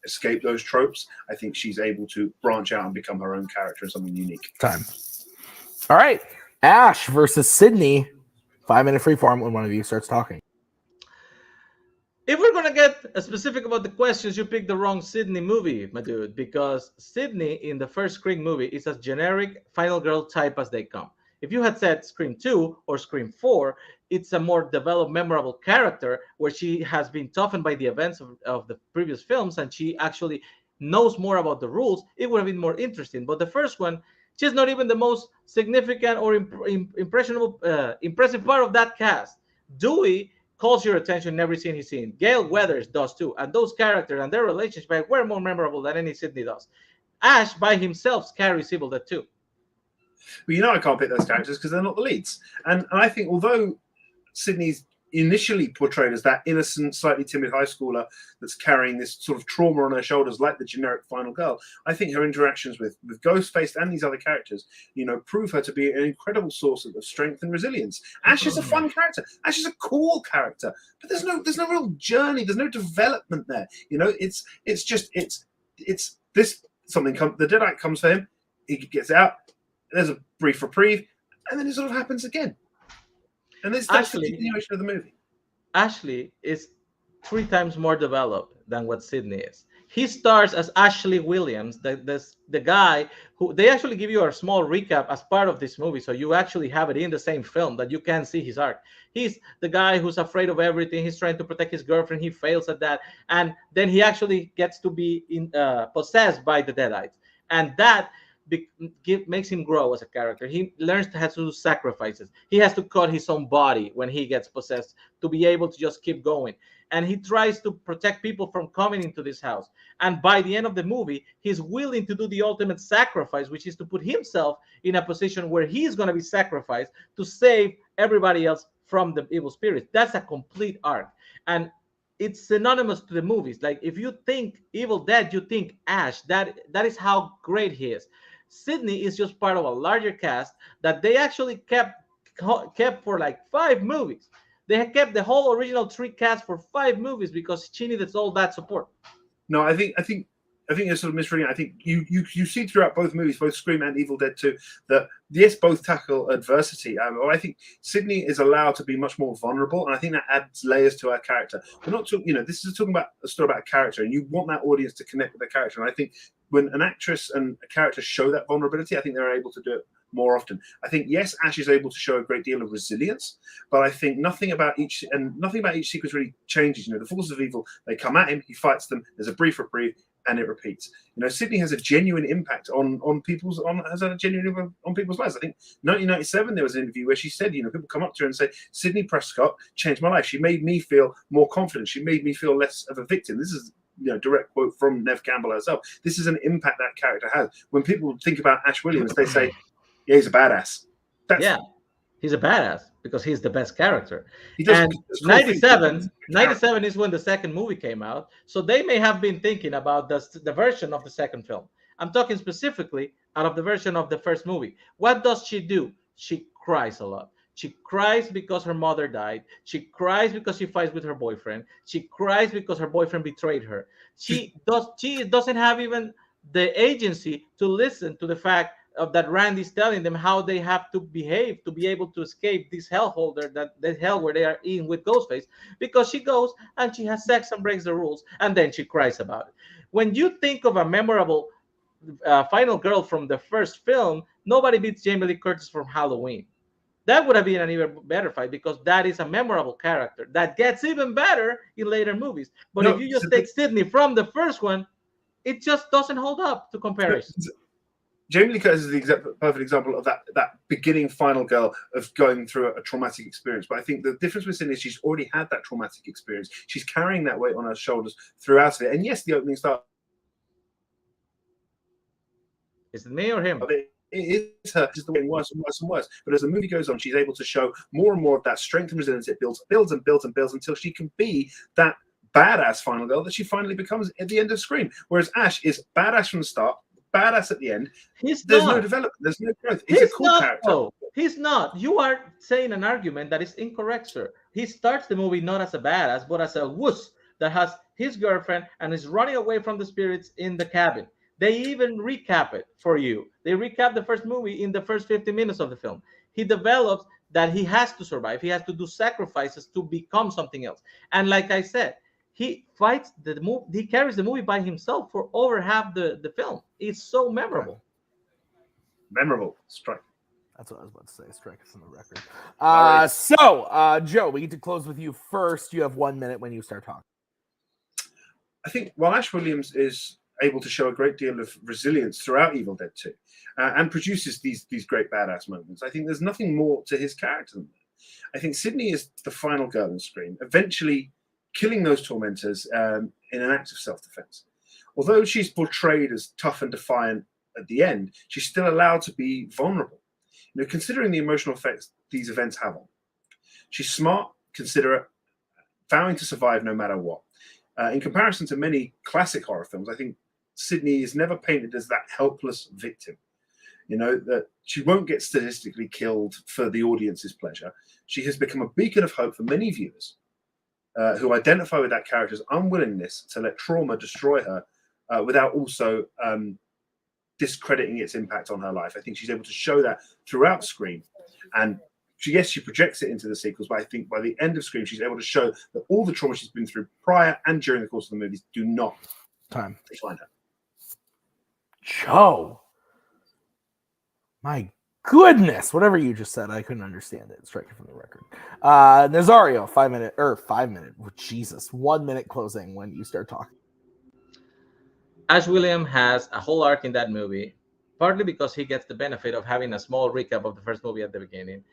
escape those tropes, I think she's able to branch out and become her own character and something unique. Time. All right. Ash versus Sydney. 5 minute free form when one of you starts talking. If we're going to get specific about the questions, you picked the wrong Sydney movie, my dude, because Sydney in the first Scream movie is as generic final girl type as they come. If you had said Scream 2 or Scream 4, it's a more developed, memorable character where she has been toughened by the events of the previous films and she actually knows more about the rules. It would have been more interesting. But the first one, she's not even the most significant or impressive part of that cast. Dewey calls your attention in every scene he's in. Gail Weathers does too. And those characters and their relationship were more memorable than any Sydney does. Ash by himself carries Evil Dead 2. But you know I can't pick those characters because they're not the leads. And I think although Sydney's initially portrayed as that innocent, slightly timid high schooler that's carrying this sort of trauma on her shoulders like the generic final girl, I think her interactions with Ghostface and these other characters, prove her to be an incredible source of strength and resilience. Ash is a fun character. Ash is a cool character. But there's no real journey. There's no development there. It's this something the Deadite comes for him, he gets out, there's a brief reprieve, and then it sort of happens again. And that's the continuation of the movie. Ashley is 3 times more developed than what Sydney is. He stars as Ashley Williams, the guy who they actually give you a small recap as part of this movie, so you actually have it in the same film that you can see his arc. He's the guy who's afraid of everything. He's trying to protect his girlfriend. He fails at that, and then he actually gets to be possessed by the Deadites, and that makes him grow as a character. He learns to have to do sacrifices. He has to cut his own body when he gets possessed to be able to just keep going. And he tries to protect people from coming into this house. And by the end of the movie, he's willing to do the ultimate sacrifice, which is to put himself in a position where he's going to be sacrificed to save everybody else from the evil spirits. That's a complete arc. And it's synonymous to the movies. Like if you think Evil Dead, you think Ash. That is how great he is. Sidney is just part of a larger cast that they actually kept for like 5 movies. They had kept the whole original 3 cast for 5 movies because she needed all that support. No, I think you're sort of misreading it. I think you see throughout both movies, both Scream and Evil Dead 2, that yes, both tackle adversity. I think Sidney is allowed to be much more vulnerable, and I think that adds layers to her character. We're not talking, this is talking about a story about a character, and you want that audience to connect with the character. And I think when an actress and a character show that vulnerability, I think they're able to do it more often. I think yes, Ash is able to show a great deal of resilience, but I think nothing about each sequence really changes. The forces of evil, they come at him, he fights them. There's a brief reprieve, and it repeats. Sidney has a genuine impact on people's lives. I think 1997 there was an interview where she said, people come up to her and say, Sidney Prescott changed my life. She made me feel more confident. She made me feel less of a victim. This is direct quote from Neve Campbell herself. This is an impact that character has. When people think about Ash Williams, they say, yeah, he's a badass. He's a badass because he's the best character. And 97 is when the second movie came out. So they may have been thinking about the version of the second film. I'm talking specifically out of the version of the first movie. What does she do? She cries a lot. She cries because her mother died. She cries because she fights with her boyfriend. She cries because her boyfriend betrayed her. She doesn't have even the agency to listen to the fact of that Randy's telling them how they have to behave to be able to escape this hellholder, the hell where they are in with Ghostface, because she goes and she has sex and breaks the rules, and then she cries about it. When you think of a memorable final girl from the first film, nobody beats Jamie Lee Curtis from Halloween. That would have been an even better fight because that is a memorable character that gets even better in later movies. But if you just take Sidney from the first one, it just doesn't hold up to comparison. Jamie Lee Curtis is the perfect example of that beginning final girl of going through a traumatic experience. But I think the difference with Sidney is she's already had that traumatic experience. She's carrying that weight on her shoulders throughout it. And yes, the opening start. Is it me or him? It is her just getting worse and worse and worse. But as the movie goes on, she's able to show more and more of that strength and resilience. It builds and builds and builds until she can be that badass final girl that she finally becomes at the end of Scream. Whereas Ash is badass from the start, badass at the end. There's no development. There's no growth. He's a cool character. No, he's not. You are saying an argument that is incorrect, sir. He starts the movie not as a badass, but as a wuss that has his girlfriend and is running away from the spirits in the cabin. They even recap it for you. They recap the first movie in the first 50 minutes of the film. He develops that he has to survive. He has to do sacrifices to become something else. And like I said, he fights the movie. He carries the movie by himself for over half the film. It's so memorable. Memorable. Strike. That's what I was about to say. Strike us on the record. So, Joe, we get to close with you first. You have 1 minute when you start talking. I think while Ash Williams is able to show a great deal of resilience throughout Evil Dead 2 and produces these great badass moments, I think there's nothing more to his character than that. I think Sidney is the final girl in Scream, eventually killing those tormentors in an act of self-defense. Although she's portrayed as tough and defiant at the end, she's still allowed to be vulnerable. Considering the emotional effects these events have on. She's smart, considerate, vowing to survive no matter what. In comparison to many classic horror films, I think Sidney is never painted as that helpless victim. That she won't get statistically killed for the audience's pleasure. She has become a beacon of hope for many viewers who identify with that character's unwillingness to let trauma destroy her without also discrediting its impact on her life. I think she's able to show that throughout Scream. And she projects it into the sequels, but I think by the end of Scream, she's able to show that all the trauma she's been through prior and during the course of the movies do not define her. Joe. My goodness. Whatever you just said, I couldn't understand it. Strike it from the record. Nazario, 5 minute. Oh, Jesus. 1 minute closing when you start talking. Ash Williams has a whole arc in that movie, partly because he gets the benefit of having a small recap of the first movie at the beginning.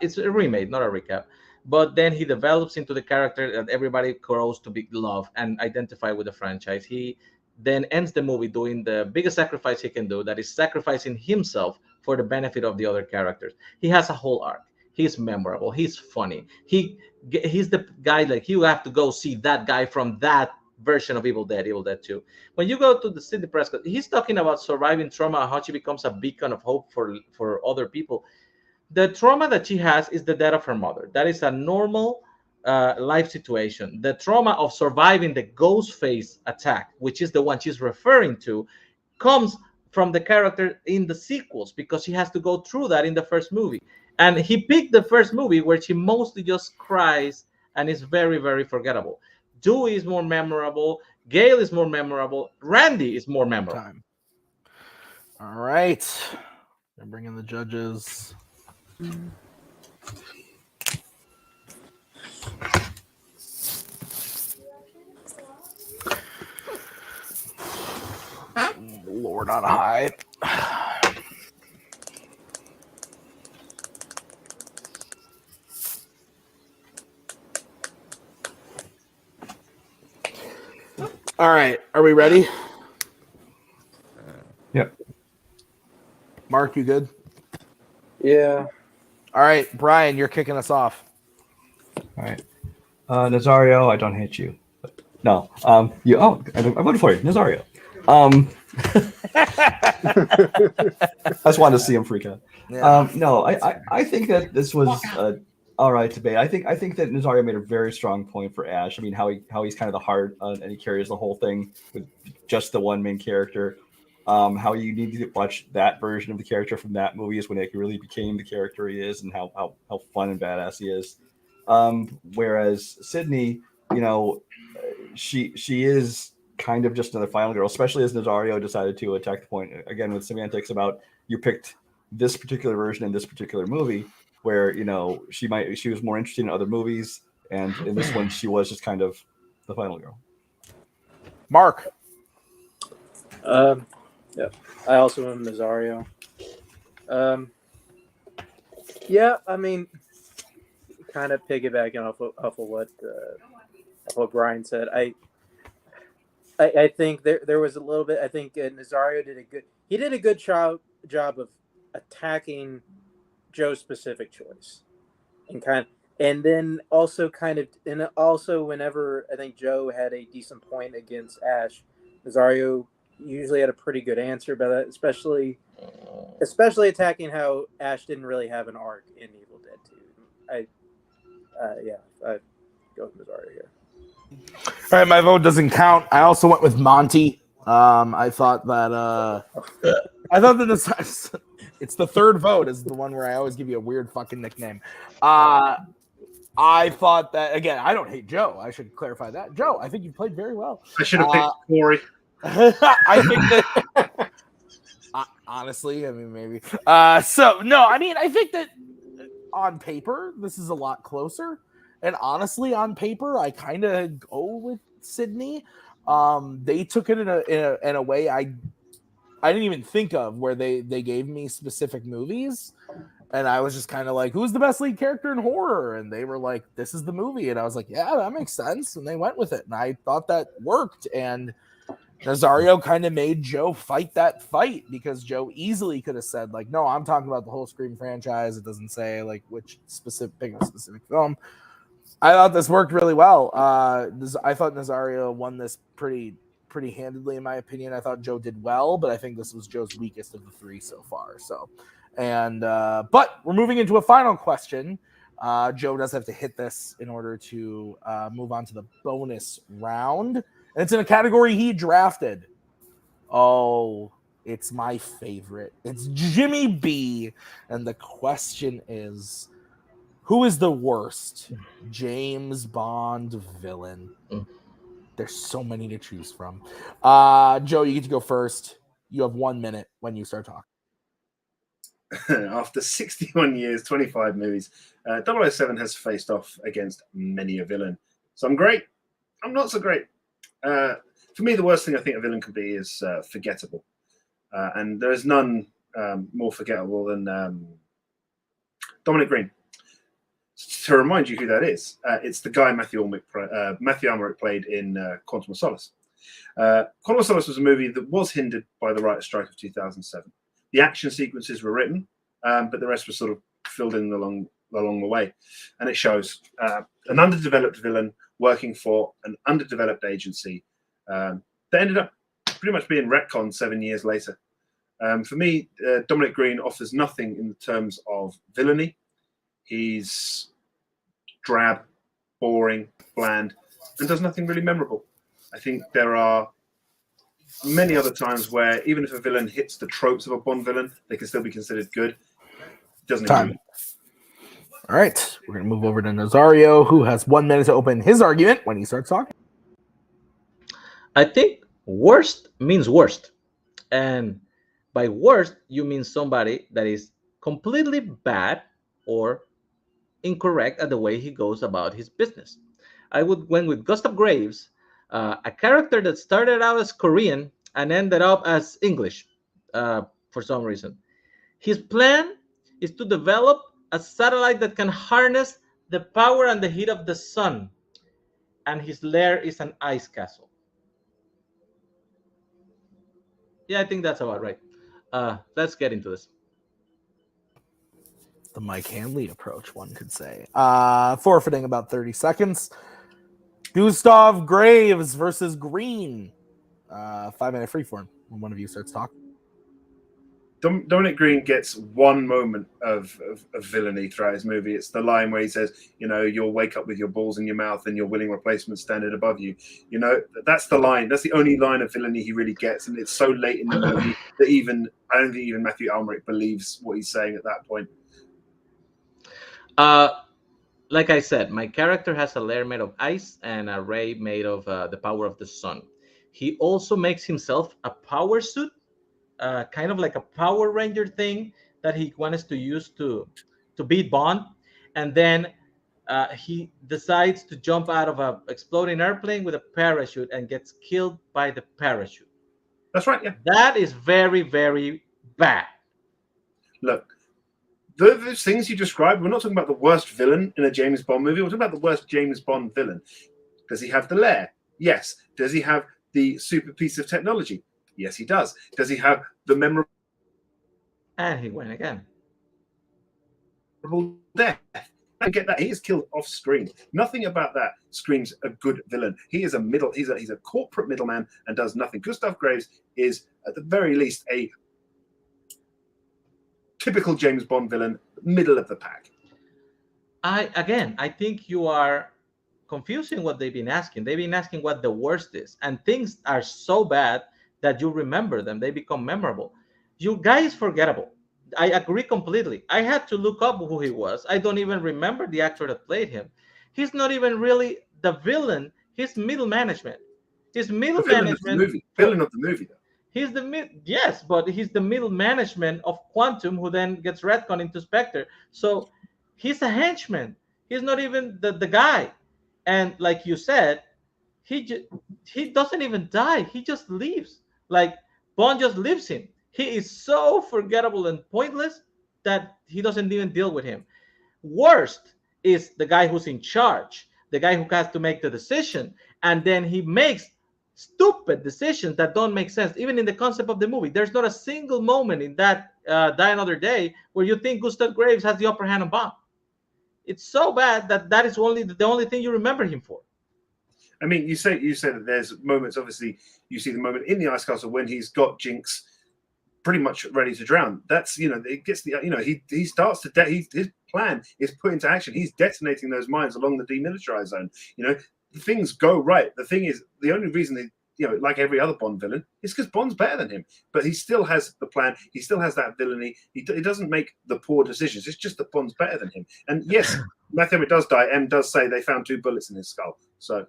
It's a remake, not a recap. But then he develops into the character that everybody grows to love and identify with the franchise. He then ends the movie doing the biggest sacrifice he can do, that is sacrificing himself for the benefit of the other characters. He has a whole arc. he's memorable. He's funny. He's the guy like you have to go see that guy from that version of Evil Dead 2. When you go to the Sidney Prescott, he's talking about surviving trauma, how she becomes a beacon of hope for other people. The trauma that she has is the death of her mother. That is a normal life situation. The trauma of surviving the ghost face attack, which is the one she's referring to, comes from the character in the sequels because she has to go through that in the first movie. And he picked the first movie where she mostly just cries and is very, very forgettable. Dewey is more memorable. Gail is more memorable. Randy is more memorable. Time. All right. I'm bringing the judges. Lord on high. All right, are we ready? Yep. Mark, you good? Yeah. All right, Brian, you're kicking us off. All right. Nazario, I don't hate you. No. I voted for you, Nazario. I just wanted to see him freak out. Yeah. No, I think that this was all right debate. I think that Nazario made a very strong point for Ash. I mean, how he's kind of the heart and he carries the whole thing with just the one main character. How you need to watch that version of the character from that movie is when he really became the character he is, and how fun and badass he is. Whereas Sydney, she is kind of just another final girl, especially as Nazario decided to attack the point again with semantics about you picked this particular version in this particular movie, where she was more interested in other movies, and in this one she was just kind of the final girl. Mark. Yeah, I also am Nazario. Yeah, I mean, kind of piggybacking off of what Brian said. I think there was a little bit. I think Nazario did a good job of attacking Joe's specific choice, and then also whenever I think Joe had a decent point against Ash, Nazario usually had a pretty good answer, but especially attacking how Ash didn't really have an arc in Evil Dead 2. I go with Nazario here. All right, my vote doesn't count. I also went with Monty. I thought that this it's the third vote is the one where I always give you a weird fucking nickname. I thought that, again, I don't hate Joe. I should clarify that. Joe, I think you played very well. I should have picked Corey. I think that honestly, I mean, maybe. I think that on paper, this is a lot closer. And honestly, on paper, I kind of go with Sydney. They took it in a way I didn't even think of, where they gave me specific movies. And I was just kind of like, who's the best lead character in horror? And they were like, this is the movie. And I was like, yeah, that makes sense. And they went with it. And I thought that worked. And Nazario kind of made Joe fight that fight, because Joe easily could have said, like, no, I'm talking about the whole Scream franchise. It doesn't say like which specific film. I thought this worked really well. I thought Nazario won this pretty handedly, in my opinion. I thought Joe did well, but I think this was Joe's weakest of the three so far. So, but we're moving into a final question. Joe does have to hit this in order to move on to the bonus round. And it's in a category he drafted. Oh, it's my favorite. It's Jimmy B. And the question is, who is the worst James Bond villain? There's so many to choose from. Joe, you get to go first. You have 1 minute when you start talking. After 61 years, 25 movies, 007 has faced off against many a villain. Some great, I'm not so great. For me, the worst thing I think a villain could be is forgettable. And there is none more forgettable than Dominic Green. To remind you who that is, it's the guy Matthew Almeric played in Quantum of Solace. Quantum of Solace was a movie that was hindered by the writer's strike of 2007. The action sequences were written, but the rest was sort of filled in along along the way. And it shows an underdeveloped villain working for an underdeveloped agency that ended up pretty much being retconned 7 years later. For me, Dominic Green offers nothing in terms of villainy. He's drab, boring, bland, and does nothing really memorable. I think there are many other times where even if a villain hits the tropes of a Bond villain, they can still be considered good. It doesn't agree. All right, we're going to move over to Nazario, who has 1 minute to open his argument when he starts talking. I think worst means worst. And by worst, you mean somebody that is completely bad or incorrect at the way he goes about his business. I would went with Gustav Graves, a character that started out as Korean and ended up as English for some reason. His plan is to develop a satellite that can harness the power and the heat of the sun, and his lair is an ice castle. Yeah, I think that's about right. Let's get into this. The Mike Hanley approach, one could say. Forfeiting about 30 seconds. Gustav Graves versus Green. 5-minute freeform when one of you starts talking. Dominic Green gets one moment of villainy throughout his movie. It's the line where he says, you'll wake up with your balls in your mouth and your willing replacement standing above you. That's the line. That's the only line of villainy he really gets. And it's so late in the movie that I don't think even Matthew Almeric believes what he's saying at that point. Like I said, my character has a lair made of ice and a ray made of the power of the sun. He also makes himself a power suit, kind of like a Power Ranger thing that he wants to use to beat Bond. And then he decides to jump out of an exploding airplane with a parachute and gets killed by the parachute. That's right, yeah. That is very, very bad. Look, those things you described, we're not talking about the worst villain in a James Bond movie. We're talking about the worst James Bond villain. Does he have the lair? Yes. Does he have the super piece of technology? Yes, he does. Does he have the memorable... And he went again. Death? I get that. He is killed off screen. Nothing about that screams a good villain. He is he's a corporate middleman and does nothing. Gustav Graves is, at the very least, a typical James Bond villain, middle of the pack. I think you are confusing what they've been asking. They've been asking what the worst is, and things are so bad that you remember them. They become memorable. Your guy is forgettable. I agree completely. I had to look up who he was. I don't even remember the actor that played him. He's not even really the villain. He's middle management. His middle management. Villain of the movie, though. He's but he's the middle management of Quantum, who then gets retconned into Spectre. So he's a henchman. He's not even the guy. And like you said, he doesn't even die. He just leaves. Like Bond just leaves him. He is so forgettable and pointless that he doesn't even deal with him. Worst is the guy who's in charge, the guy who has to make the decision, and then he makes stupid decisions that don't make sense. Even in the concept of the movie, there's not a single moment in that Die Another Day where you think Gustav Graves has the upper hand on Bond. It's so bad that is the only thing you remember him for. I mean, you say that there's moments. Obviously, you see the moment in the ice castle when he's got Jinx pretty much ready to drown. That's it gets he starts to his plan is put into action. He's detonating those mines along the demilitarized zone. Things go right. The thing is, the only reason like every other Bond villain, is because Bond's better than him. But he still has the plan. He still has that villainy. He doesn't make the poor decisions. It's just that Bond's better than him. And yes, Matthew does die. M does say they found 2 bullets in his skull. So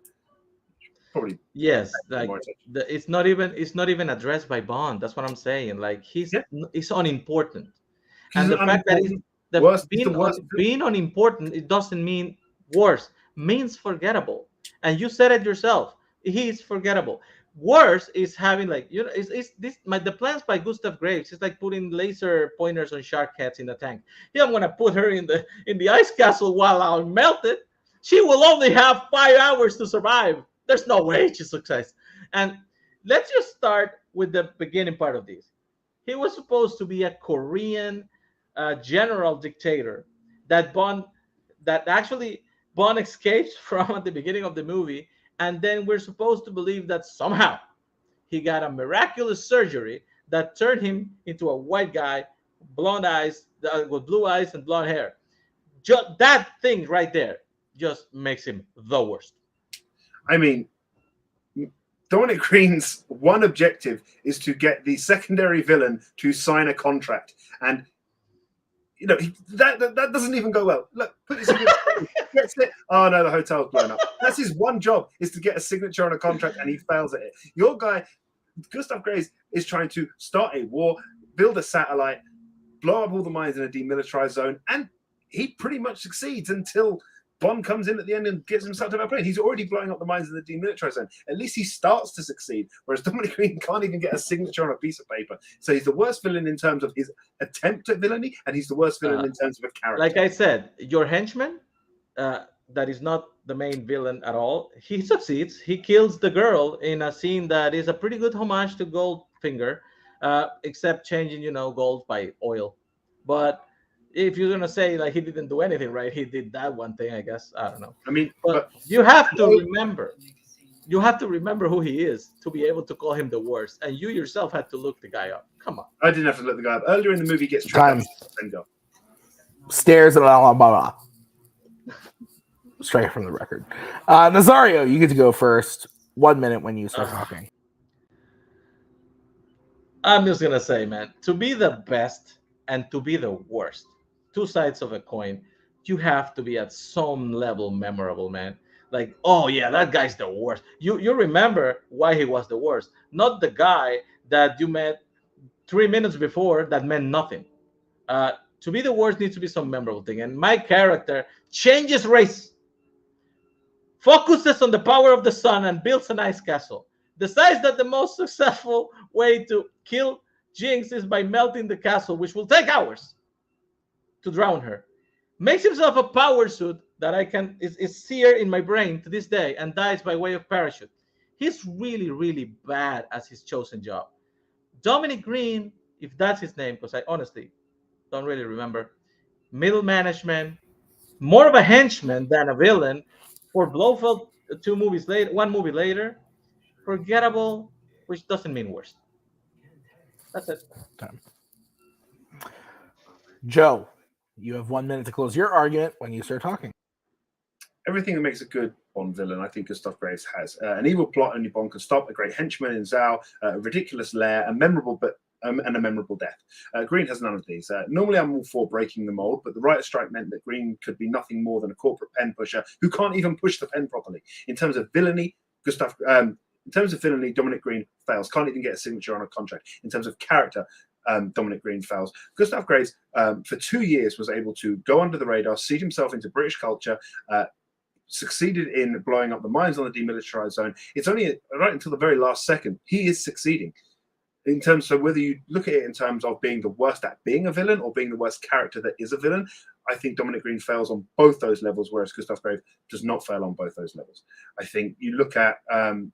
probably yes, like it's not even addressed by Bond. That's what I'm saying. Like he's unimportant. And the fact that being unimportant, it doesn't mean worse. Means forgettable. And you said it yourself. He is forgettable. Worse is having the plans by Gustav Graves. It's like putting laser pointers on shark heads in a tank. Yeah, I'm gonna put her in the ice castle while I'm melted. She will only have 5 hours to survive. There's no way she's success. And let's just start with the beginning part of this. He was supposed to be a Korean general dictator that Bond that actually Bond escapes from at the beginning of the movie, and then we're supposed to believe that somehow he got a miraculous surgery that turned him into a white guy, blonde eyes, with blue eyes and blonde hair. Just that thing right there just makes him the worst. I mean, Dominic Green's one objective is to get the secondary villain to sign a contract, and you know that doesn't even go well. Look, put this in gets it. Oh no, the hotel's blown up. That's his one job, is to get a signature on a contract, and he fails at it. Your guy, Gustav Graves, is trying to start a war, build a satellite, blow up all the mines in a demilitarized zone, and he pretty much succeeds until Bond comes in at the end and gets himself to a plane. He's already blowing up the mines in the demilitarized zone. At least he starts to succeed, whereas Dominic Green can't even get a signature on a piece of paper. So he's the worst villain in terms of his attempt at villainy, and he's the worst villain in terms of a character. Like I said, your henchman, that is not the main villain at all, he succeeds. He kills the girl in a scene that is a pretty good homage to Goldfinger, except changing, gold by oil. But if you're gonna say like he didn't do anything right, he did that one thing, I guess. I don't know. I mean, but you have to remember, who he is to be able to call him the worst. And you yourself had to look the guy up. Come on. I didn't have to look the guy up. Earlier in the movie, he gets trapped. Stairs and blah, blah, blah. Straight from the record. Nazario, you get to go first. 1 minute when you start talking. I'm just gonna say, man, to be the best and to be the worst, two sides of a coin. You have to be at some level memorable, man. Like, oh yeah, that guy's the worst. You remember why he was the worst, not the guy that you met 3 minutes before that meant nothing. To be the worst needs to be some memorable thing. And my character changes race, focuses on the power of the sun, and builds an ice castle. Decides that the most successful way to kill Jinx is by melting the castle, which will take hours to drown her. Makes himself a power suit that is seared in my brain to this day, and dies by way of parachute. He's really, really bad at his chosen job. Dominic Green, if that's his name, because I honestly don't really remember, middle management, more of a henchman than a villain. For Blofeld, one movie later, forgettable, which doesn't mean worse. That's it. Okay. Joe, you have 1 minute to close your argument when you start talking. Everything that makes a good Bond villain, I think Gustav Graves has. An evil plot only Bond can stop, a great henchman in Zhao, a ridiculous lair, a memorable death. Green has none of these. Normally, I'm all for breaking the mold, but the writer's strike meant that Green could be nothing more than a corporate pen pusher who can't even push the pen properly. In terms of villainy, Dominic Green fails. Can't even get a signature on a contract. In terms of character, Dominic Green fails. Gustav Graves, for 2 years, was able to go under the radar, seed himself into British culture, succeeded in blowing up the mines on the demilitarized zone. It's only right until the very last second he is succeeding. In terms of whether you look at it in terms of being the worst at being a villain or being the worst character that is a villain, I think Dominic Green fails on both those levels, whereas Gustav Graves does not fail on both those levels. I think you look at Dominic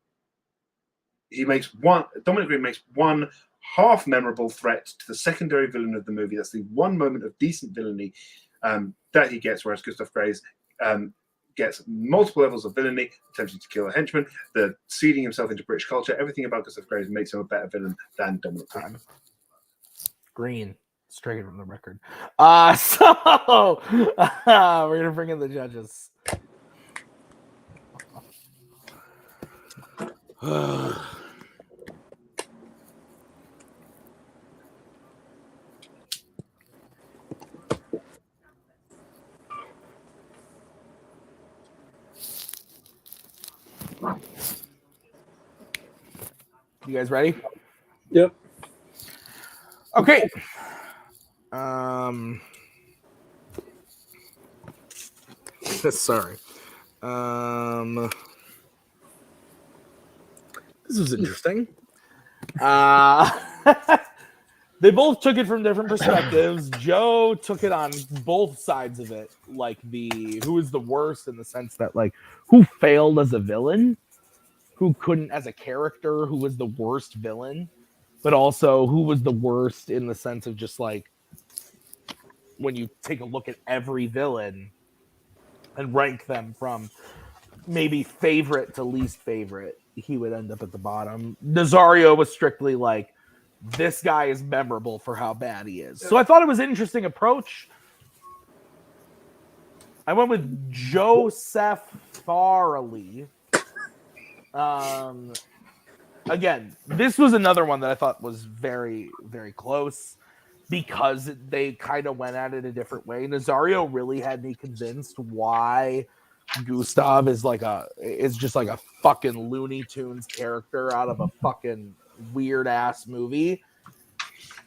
Green makes one half memorable threat to the secondary villain of the movie. That's the one moment of decent villainy that he gets, whereas Gustav Graves gets multiple levels of villainy, attempting to kill a henchman, the seeding himself into British culture. Everything about Gustav Graves makes him a better villain than Dominic Green. Green, straight from the record. So we're gonna bring in the judges. You guys ready? Yep. Okay. Sorry. This was interesting. They both took it from different perspectives. Joe took it on both sides of it, like who is the worst in the sense that like who failed as a villain, who couldn't as a character, who was the worst villain, but also who was the worst in the sense of just like when you take a look at every villain, and rank them from maybe favorite to least favorite, he would end up at the bottom. Nazario was strictly like, this guy is memorable for how bad he is. So I thought it was an interesting approach. I went with Joseph Farrelly. Again, this was another one that I thought was very, very close because they kind of went at it a different way. Nazario really had me convinced why Gustav is just like a fucking Looney Tunes character out of a fucking weird ass movie.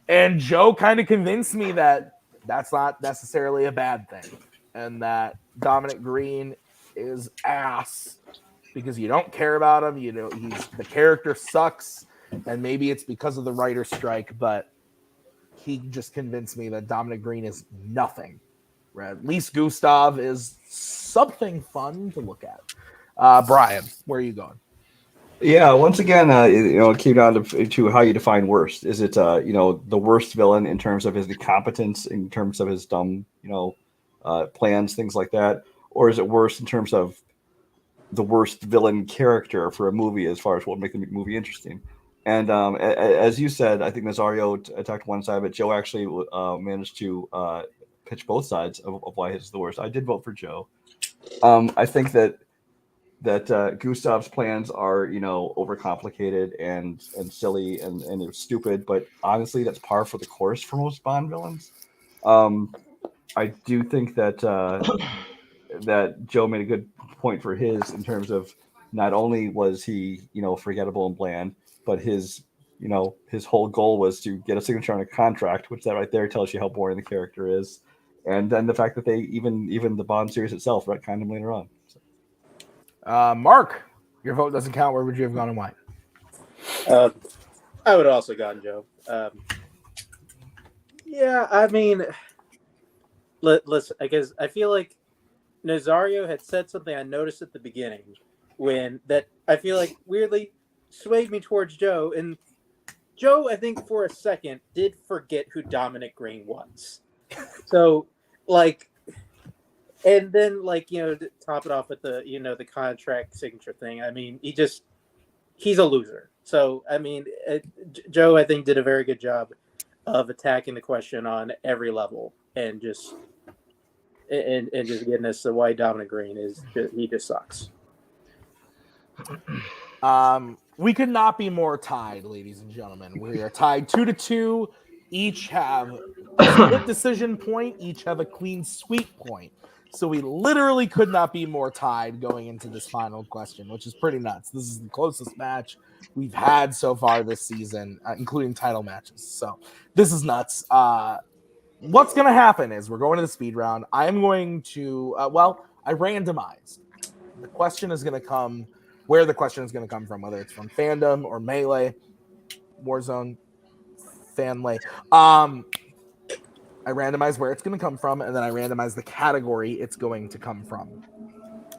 And Joe kind of convinced me that that's not necessarily a bad thing, and that Dominic Green is ass because you don't care about him. You know, the character sucks, and maybe it's because of the writer's strike, but he just convinced me that Dominic Green is nothing. Right? At least Gustav is something fun to look at. Brian, where are you going? Yeah, once again, it came down to how you define worst. Is it, the worst villain in terms of his incompetence, in terms of his dumb, plans, things like that, or is it worse in terms of the worst villain character for a movie as far as what would make the movie interesting? And as you said, I think Nazario attacked one side, but Joe actually managed to pitch both sides of why his is the worst. I did vote for Joe. I think that Gustav's plans are, overcomplicated and silly and stupid, but honestly, that's par for the course for most Bond villains. I do think that that Joe made a good point for his in terms of not only was he, forgettable and bland, but his whole goal was to get a signature on a contract, which that right there tells you how boring the character is. And then the fact that they even the Bond series itself retconned him later on. So. Mark, your vote doesn't count. Where would you have gone and why? I would have also gone Joe. Yeah, I mean, listen, I guess I feel like Nazario had said something I noticed at the beginning that I feel like weirdly swayed me towards Joe. And Joe, I think for a second, did forget who Dominic Green was. So, and then, to top it off with the, the contract signature thing, I mean, he's a loser. So, I mean, Joe, I think, did a very good job of attacking the question on every level and just getting us to why Dominic Green he just sucks. We could not be more tied, ladies and gentlemen. We are tied 2-2. Each have a split decision point. Each have a clean sweep point. So we literally could not be more tied going into this final question, which is pretty nuts. This is the closest match we've had so far this season, including title matches. So this is nuts. What's going to happen is we're going to the speed round. I'm going to, I randomized. The question is going to come where the question is going to come from, whether it's from Fandom or Melee, Warzone, Fanlay. I randomize where it's going to come from, and then I randomize the category it's going to come from.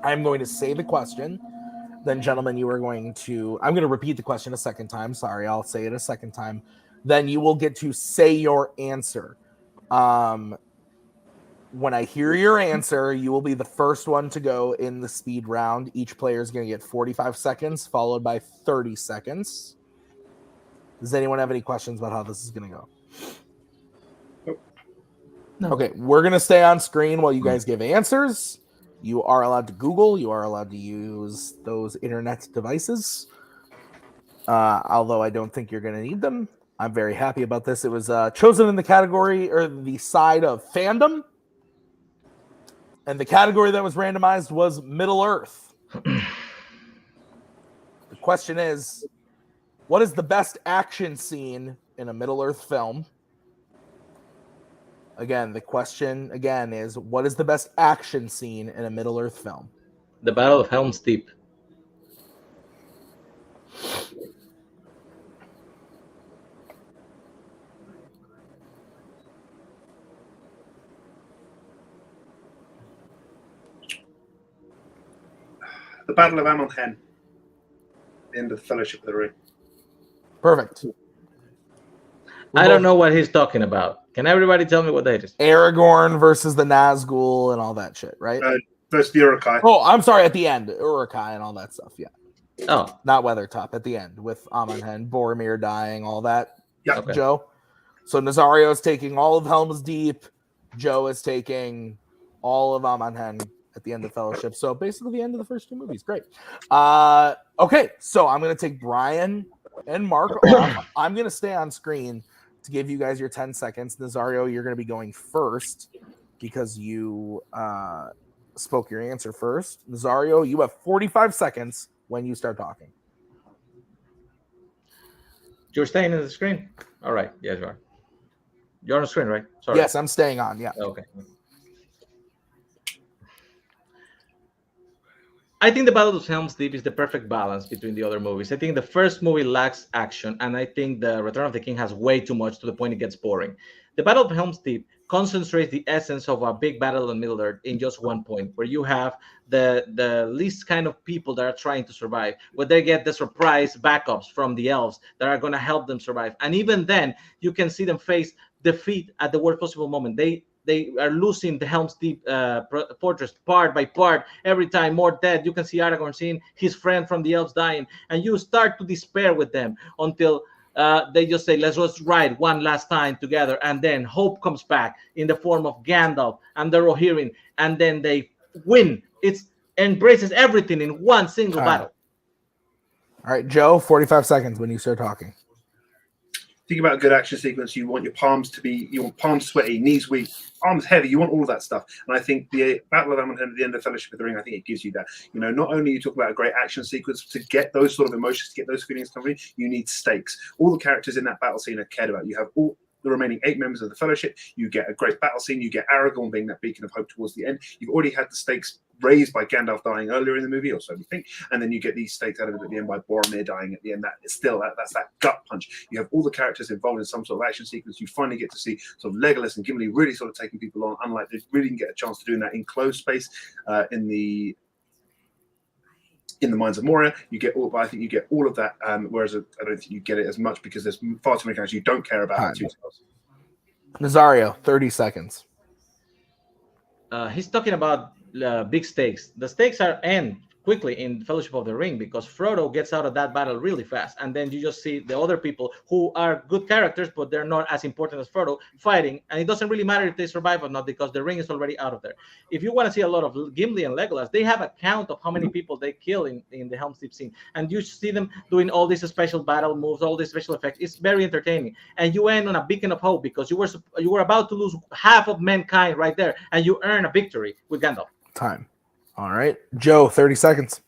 I'm going to say the question. Then, gentlemen, I'm going to repeat the question a second time. Sorry, I'll say it a second time. Then you will get to say your answer. When I hear your answer, you will be the first one to go in the speed round. Each player is going to get 45 seconds, followed by 30 seconds. Does anyone have any questions about how this is going to go? No. Okay, we're going to stay on screen while you guys give answers. You are allowed to Google. You are allowed to use those internet devices. Although I don't think you're going to need them. I'm very happy about this. It was chosen in the category or the side of Fandom. And the category that was randomized was Middle Earth. The question is, what is the best action scene in a Middle Earth film? Again, the question is, what is the best action scene in a Middle Earth film? The Battle of Helm's Deep. The Battle of Amalhen. The end of Fellowship of the Ring. Perfect. I don't know what he's talking about. Can everybody tell me what that is? Aragorn versus the Nazgul and all that shit, right? versus the Urukai. Oh, I'm sorry. At the end, Urukai and all that stuff. Yeah. Oh, Not Weathertop. At the end with Amonhen, Boromir dying, all that. Yeah. okay. Joe. So Nazario is taking all of Helm's Deep. Joe is taking all of Amonhen at the end of Fellowship. So basically the end of the first 2 movies. Great. Okay, so I'm going to take Brian and Mark off. I'm going to stay on screen to give you guys your 10 seconds. Nazario, you're going to be going first because you spoke your answer first. Nazario, you have 45 seconds when you start talking. You're staying in the screen? All right. Yes, you are. You're on the screen, right? Sorry. Yes, I'm staying on. Yeah. Okay. I think the Battle of Helm's Deep is the perfect balance between the other movies. I think the first movie lacks action, and I think the Return of the King has way too much to the point it gets boring. The Battle of Helm's Deep concentrates the essence of a big battle in Middle Earth in just one point, where you have the least kind of people that are trying to survive, where they get the surprise backups from the elves that are going to help them survive. And even then, you can see them face defeat at the worst possible moment. They are losing the Helm's Deep fortress part by part. Every time more dead. You can see Aragorn seeing his friend from the elves dying, and you start to despair with them until they just say, let's just ride one last time together. And then hope comes back in the form of Gandalf and the Rohirrim, and then they win. It embraces everything in one single battle. All right, Joe, 45 seconds when you start talking. Think about a good action sequence. You want your palms to be, you want palms sweaty, knees weak, arms heavy. You want all of that stuff. And I think the Battle of Amonhen at the end of Fellowship of the Ring, I think it gives you that. You know, not only you talk about a great action sequence, to get those sort of emotions, to get those feelings coming, you need stakes. All the characters in that battle scene are cared about. You have all the remaining 8 members of the Fellowship. You get a great battle scene. You get Aragorn being that beacon of hope towards the end. You've already had the stakes raised by Gandalf dying earlier in the movie, or so we think, and then you get these stakes out of it at the end by Boromir dying at the end. That's that gut punch. You have all the characters involved in some sort of action sequence. You finally get to see sort of Legolas and Gimli really sort of taking people on, unlike they really didn't get a chance to do that in closed space in the Mines of Moria. You get all, but I think you get all of that. Whereas I don't think you get it as much because there's far too many characters you don't care about. Nazario, 30 seconds. He's talking about big stakes. The stakes are end quickly in Fellowship of the Ring because Frodo gets out of that battle really fast, and then you just see the other people who are good characters, but they're not as important as Frodo fighting, and it doesn't really matter if they survive or not because the ring is already out of there. If you want to see a lot of Gimli and Legolas, they have a count of how many people they kill in the Helm's Deep scene, and you see them doing all these special battle moves, all these special effects. It's very entertaining, and you end on a beacon of hope because you were about to lose half of mankind right there, and you earn a victory with Gandalf. Time. All right, Joe, 30 seconds.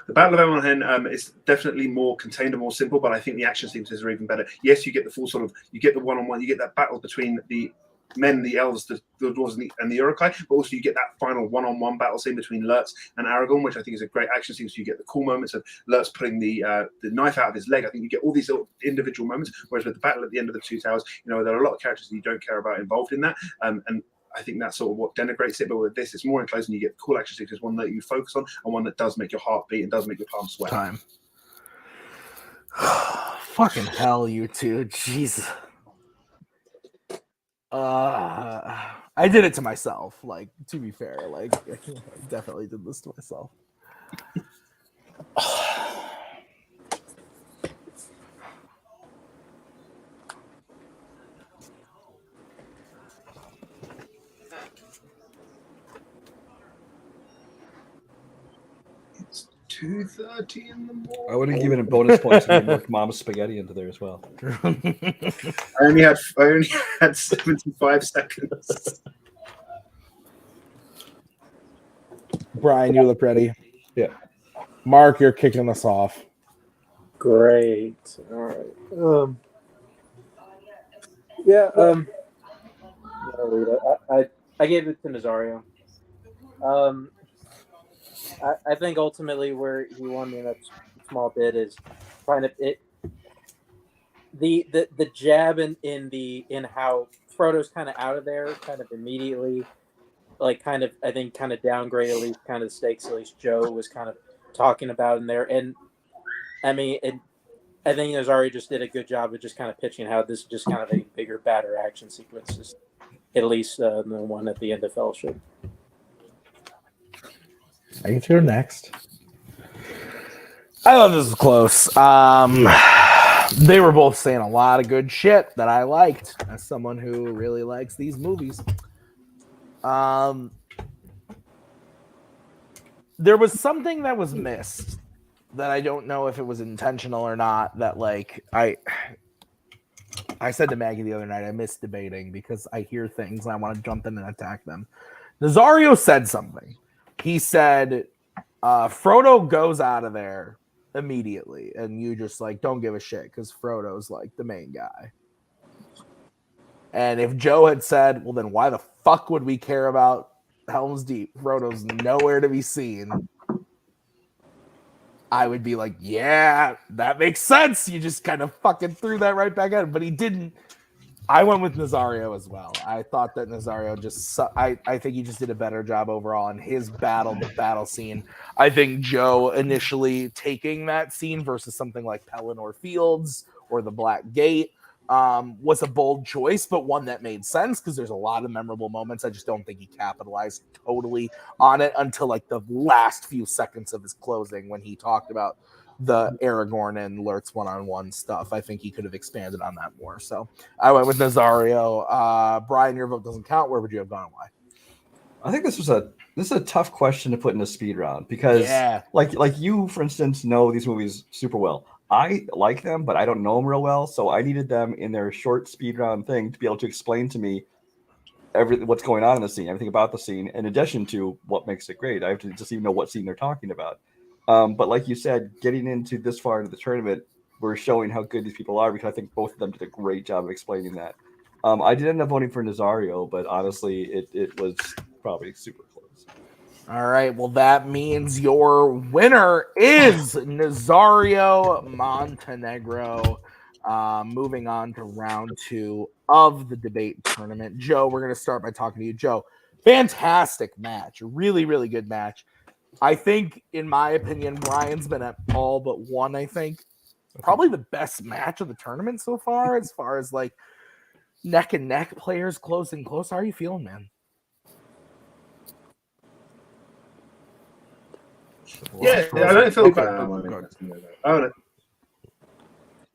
The Battle of Amonhen is definitely more contained and more simple, but I think the action sequences are even better. Yes, you get the full sort of, you get the one-on-one, you get that battle between the men, the elves, the dwarves, and the Urukai, but also you get that final one-on-one battle scene between Lurtz and Aragorn, which I think is a great action sequence. You get the cool moments of Lurtz putting the knife out of his leg. I think you get all these little individual moments, whereas with the battle at the end of the Two Towers, you know, there are a lot of characters that you don't care about involved in that, and I think that's sort of what denigrates it. But with this, it's more enclosed, and you get the cool action sequence, one that you focus on, and one that does make your heart beat and does make your palms sweat. Time. Fucking hell, you two. Jeez. I did it to myself. Like, to be fair, like, I definitely did this to myself. It's 2:30 in the morning. I would have given it bonus points if you worked Mom's spaghetti into there as well. I only had 75 seconds. Brian, you look ready. Yeah. Mark, you're kicking us off. Great. All right. I gave it to Nazario. I think ultimately where he won me in that small bit is kind of it. The jab in how Frodo's kind of out of there, kind of immediately, like kind of I think kind of downgrade at least kind of the stakes at least Joe was kind of talking about in there, and I mean I think Nazario just did a good job of just kind of pitching how this is just kind of a bigger, badder action sequences, at least the one at the end of Fellowship. I get to go next. I thought this was close. They were both saying a lot of good shit that I liked as someone who really likes these movies. There was something that was missed that I don't know if it was intentional or not. That like I said to Maggie the other night, I miss debating because I hear things and I want to jump in and attack them. Nazario said something. He said, Frodo goes out of there immediately, and you just like don't give a shit because Frodo's like the main guy. And if Joe had said, well, then why the fuck would we care about Helm's Deep? Frodo's nowhere to be seen. I would be like, yeah, that makes sense. You just kind of fucking threw that right back at him, but he didn't. I went with Nazario as well. I thought that Nazario just, I think he just did a better job overall in his battle, the battle scene. I think Joe initially taking that scene versus something like Pelennor Fields or the Black Gate was a bold choice, but one that made sense because there's a lot of memorable moments. I just don't think he capitalized totally on it until like the last few seconds of his closing when he talked about the Aragorn and Lurtz one-on-one stuff. I think he could have expanded on that more. So I went with Nazario. Brian, your vote doesn't count. Where would you have gone? Why? I think this is a tough question to put in a speed round because like you, for instance, know these movies super well. I like them, but I don't know them real well. So I needed them in their short speed round thing to be able to explain to me everything, what's going on in the scene, everything about the scene, in addition to what makes it great. I have to just even know what scene they're talking about. But like you said, getting into this far into the tournament, we're showing how good these people are because I think both of them did a great job of explaining that. I did end up voting for Nazario, but honestly, it was probably super close. All right. Well, that means your winner is Nazario Montenegro. Moving on to round 2 of the debate tournament. Joe, we're going to start by talking to you. Joe, fantastic match. Really, really good match. I think, in my opinion, Ryan's been at all but one, I think. Probably the best match of the tournament so far as like neck and neck players close and close. How are you feeling, man? Yeah, I don't feel bad.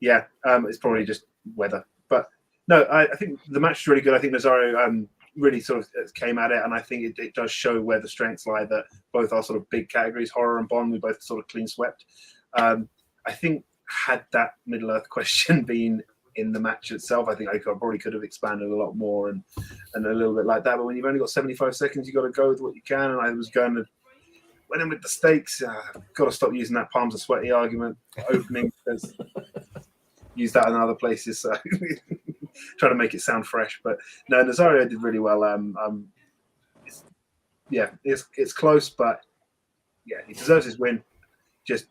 Yeah, it's probably just weather. But no, I think the match is really good. I think Nazario really sort of came at it, and I think it does show where the strengths lie, that both are sort of big categories, horror and Bond, we both sort of clean swept. I think had that Middle-earth question been in the match itself, I think I probably could have expanded a lot more and a little bit like that. But when you've only got 75 seconds, you've got to go with what you can, and I was going to went in with the stakes. Got to stop using that palms are sweaty argument opening because use that in other places. So try to make it sound fresh. But no, Nazario did really well. It's close, but yeah, he deserves his win. Just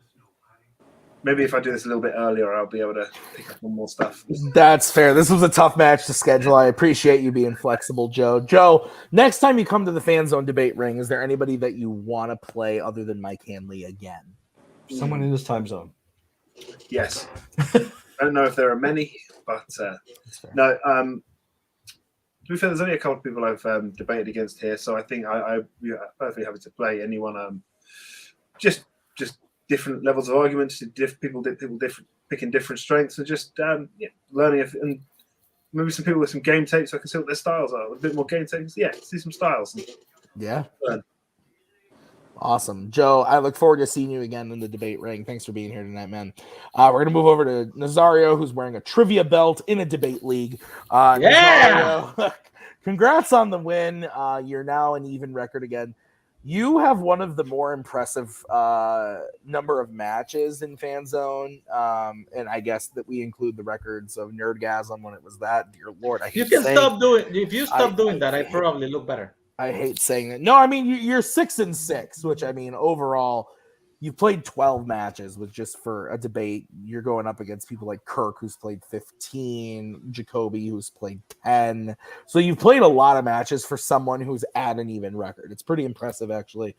maybe if I do this a little bit earlier, I'll be able to pick up on more stuff. That's fair. This was a tough match to schedule. I appreciate you being flexible, Joe. Joe, next time you come to the Fanzone debate ring, is there anybody that you want to play other than Mike Hanley again? Someone in this time zone. Yes. I don't know if there are many, but no. To be fair, there's only a couple of people I've debated against here, so I think I'm perfectly happy to play anyone. Just different levels of arguments, people picking different strengths, and just learning and maybe some people with some game tapes. So I can see what their styles are. A bit more game tapes, see some styles. Yeah. Awesome. Joe, I look forward to seeing you again in the debate ring. Thanks for being here tonight, man. We're going to move over to Nazario, who's wearing a trivia belt in a debate league. Nazario, congrats on the win. You're now an even record again. You have one of the more impressive number of matches in Fanzone, and I guess that we include the records of Nerdgasm when it was that. Dear Lord, If you stop doing that, I probably look better. I hate saying that. No, I mean you're 6-6, which I mean overall, you've played 12 matches with just for a debate. You're going up against people like Kirk, who's played 15, Jacoby, who's played 10. So you've played a lot of matches for someone who's at an even record. It's pretty impressive, actually.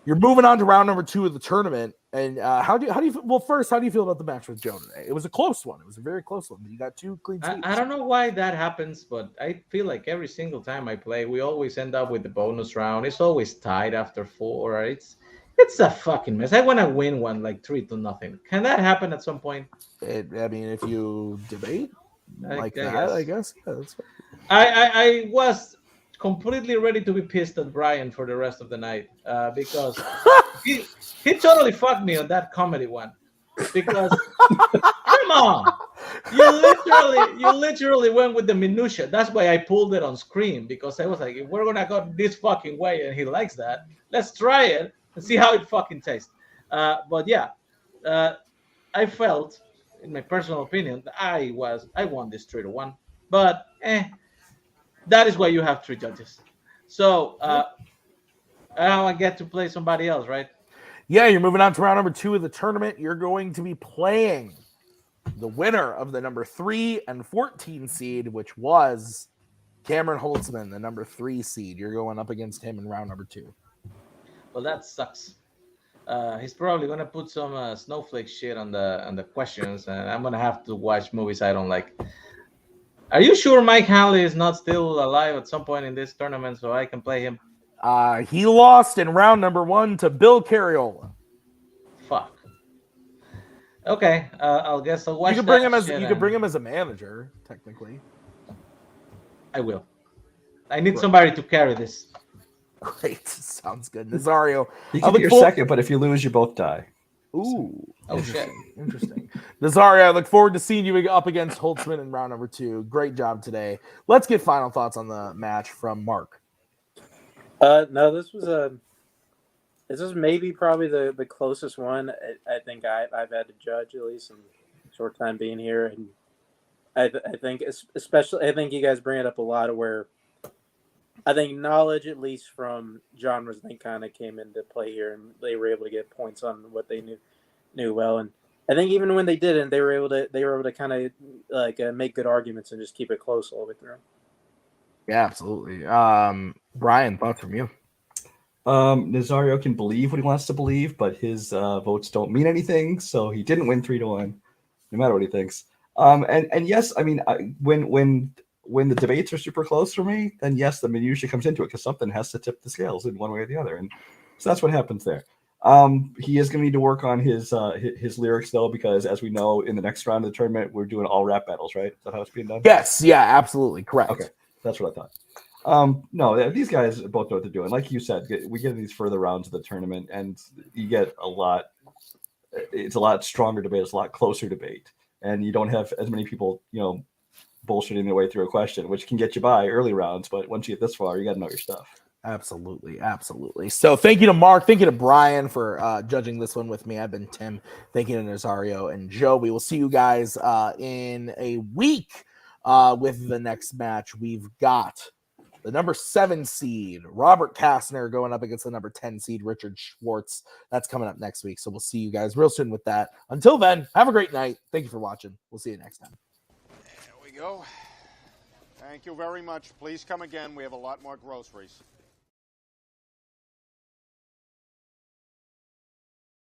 You're moving on to round number 2 of the tournament. And how do you well, first, how do you feel about the match with Joe today? It was a close one. It was a very close one. You got 2 clean sweeps. I don't know why that happens, but I feel like every single time I play, we always end up with the bonus round. It's always tied after 4. It's a fucking mess. I want to win one like 3-0. Can that happen at some point? I mean, if you debate like I that, guess. I guess. Yeah, that's fine. I was completely ready to be pissed at Brian for the rest of the night because he totally fucked me on that comedy one. Because come on, you literally went with the minutia. That's why I pulled it on screen, because I was like, if we're gonna go this fucking way and he likes that, let's try it and see how it fucking tastes. But yeah, I felt, in my personal opinion, that I won this 3-1. But that is why you have 3 judges. So now I get to play somebody else, right? Yeah, you're moving on to round number 2 of the tournament. You're going to be playing the winner of the number 3 and 14 seed, which was Cameron Holtzman, the number 3 seed. You're going up against him in round number 2. Well, that sucks. He's probably gonna put some snowflake shit on the questions, and I'm gonna have to watch movies I don't like. Are you sure Mike Hanley is not still alive at some point in this tournament, so I can play him? He lost in round number 1 to Bill Carriola. Fuck. Okay, I'll guess I'll watch. You could bring him as a manager, technically. I will. I need somebody to carry this. Great, sounds good. Nazario, You can be your second, but if you lose, you both die. Ooh. Oh shit. Interesting. Nazario, I look forward to seeing you up against Holtzman in round number 2. Great job today. Let's get final thoughts on the match from Mark. No, this was maybe probably the closest one I think I've had to judge, at least in short time being here, and I think especially I think you guys bring it up a lot, of where I think knowledge, at least from genres, I think kind of came into play here, and they were able to get points on what they knew well. And I think even when they didn't, they were able to kind of like make good arguments and just keep it close all the way through. Yeah, absolutely. Brian, thoughts from you? Nazario can believe what he wants to believe, but his votes don't mean anything, so he didn't win 3-1, no matter what he thinks. And yes, I mean, when the debates are super close for me, then yes, the minutia comes into it, because something has to tip the scales in one way or the other, and so that's what happens there. He is going to need to work on his lyrics, though, because as we know, in the next round of the tournament, we're doing all rap battles, right? Is that how it's being done? Yes, yeah, absolutely, correct. Okay, that's what I thought. No, these guys both know what they're doing. Like you said, we get in these further rounds of the tournament, and you get it's a lot stronger debate, it's a lot closer debate, and you don't have as many people, bullshitting their way through a question, which can get you by early rounds, but once you get this far, you got to know your stuff. Absolutely. So thank you to Mark. Thank you to Brian for judging this one with me. I've been Tim. Thank you to Nazario and Joe. We will see you guys in a week with the next match. We've got the number 7 seed, Robert Kastner, going up against the number 10 seed, Richard Schwartz. That's coming up next week. So we'll see you guys real soon with that. Until then, have a great night. Thank you for watching. We'll see you next time. There we go. Thank you very much. Please come again. We have a lot more groceries.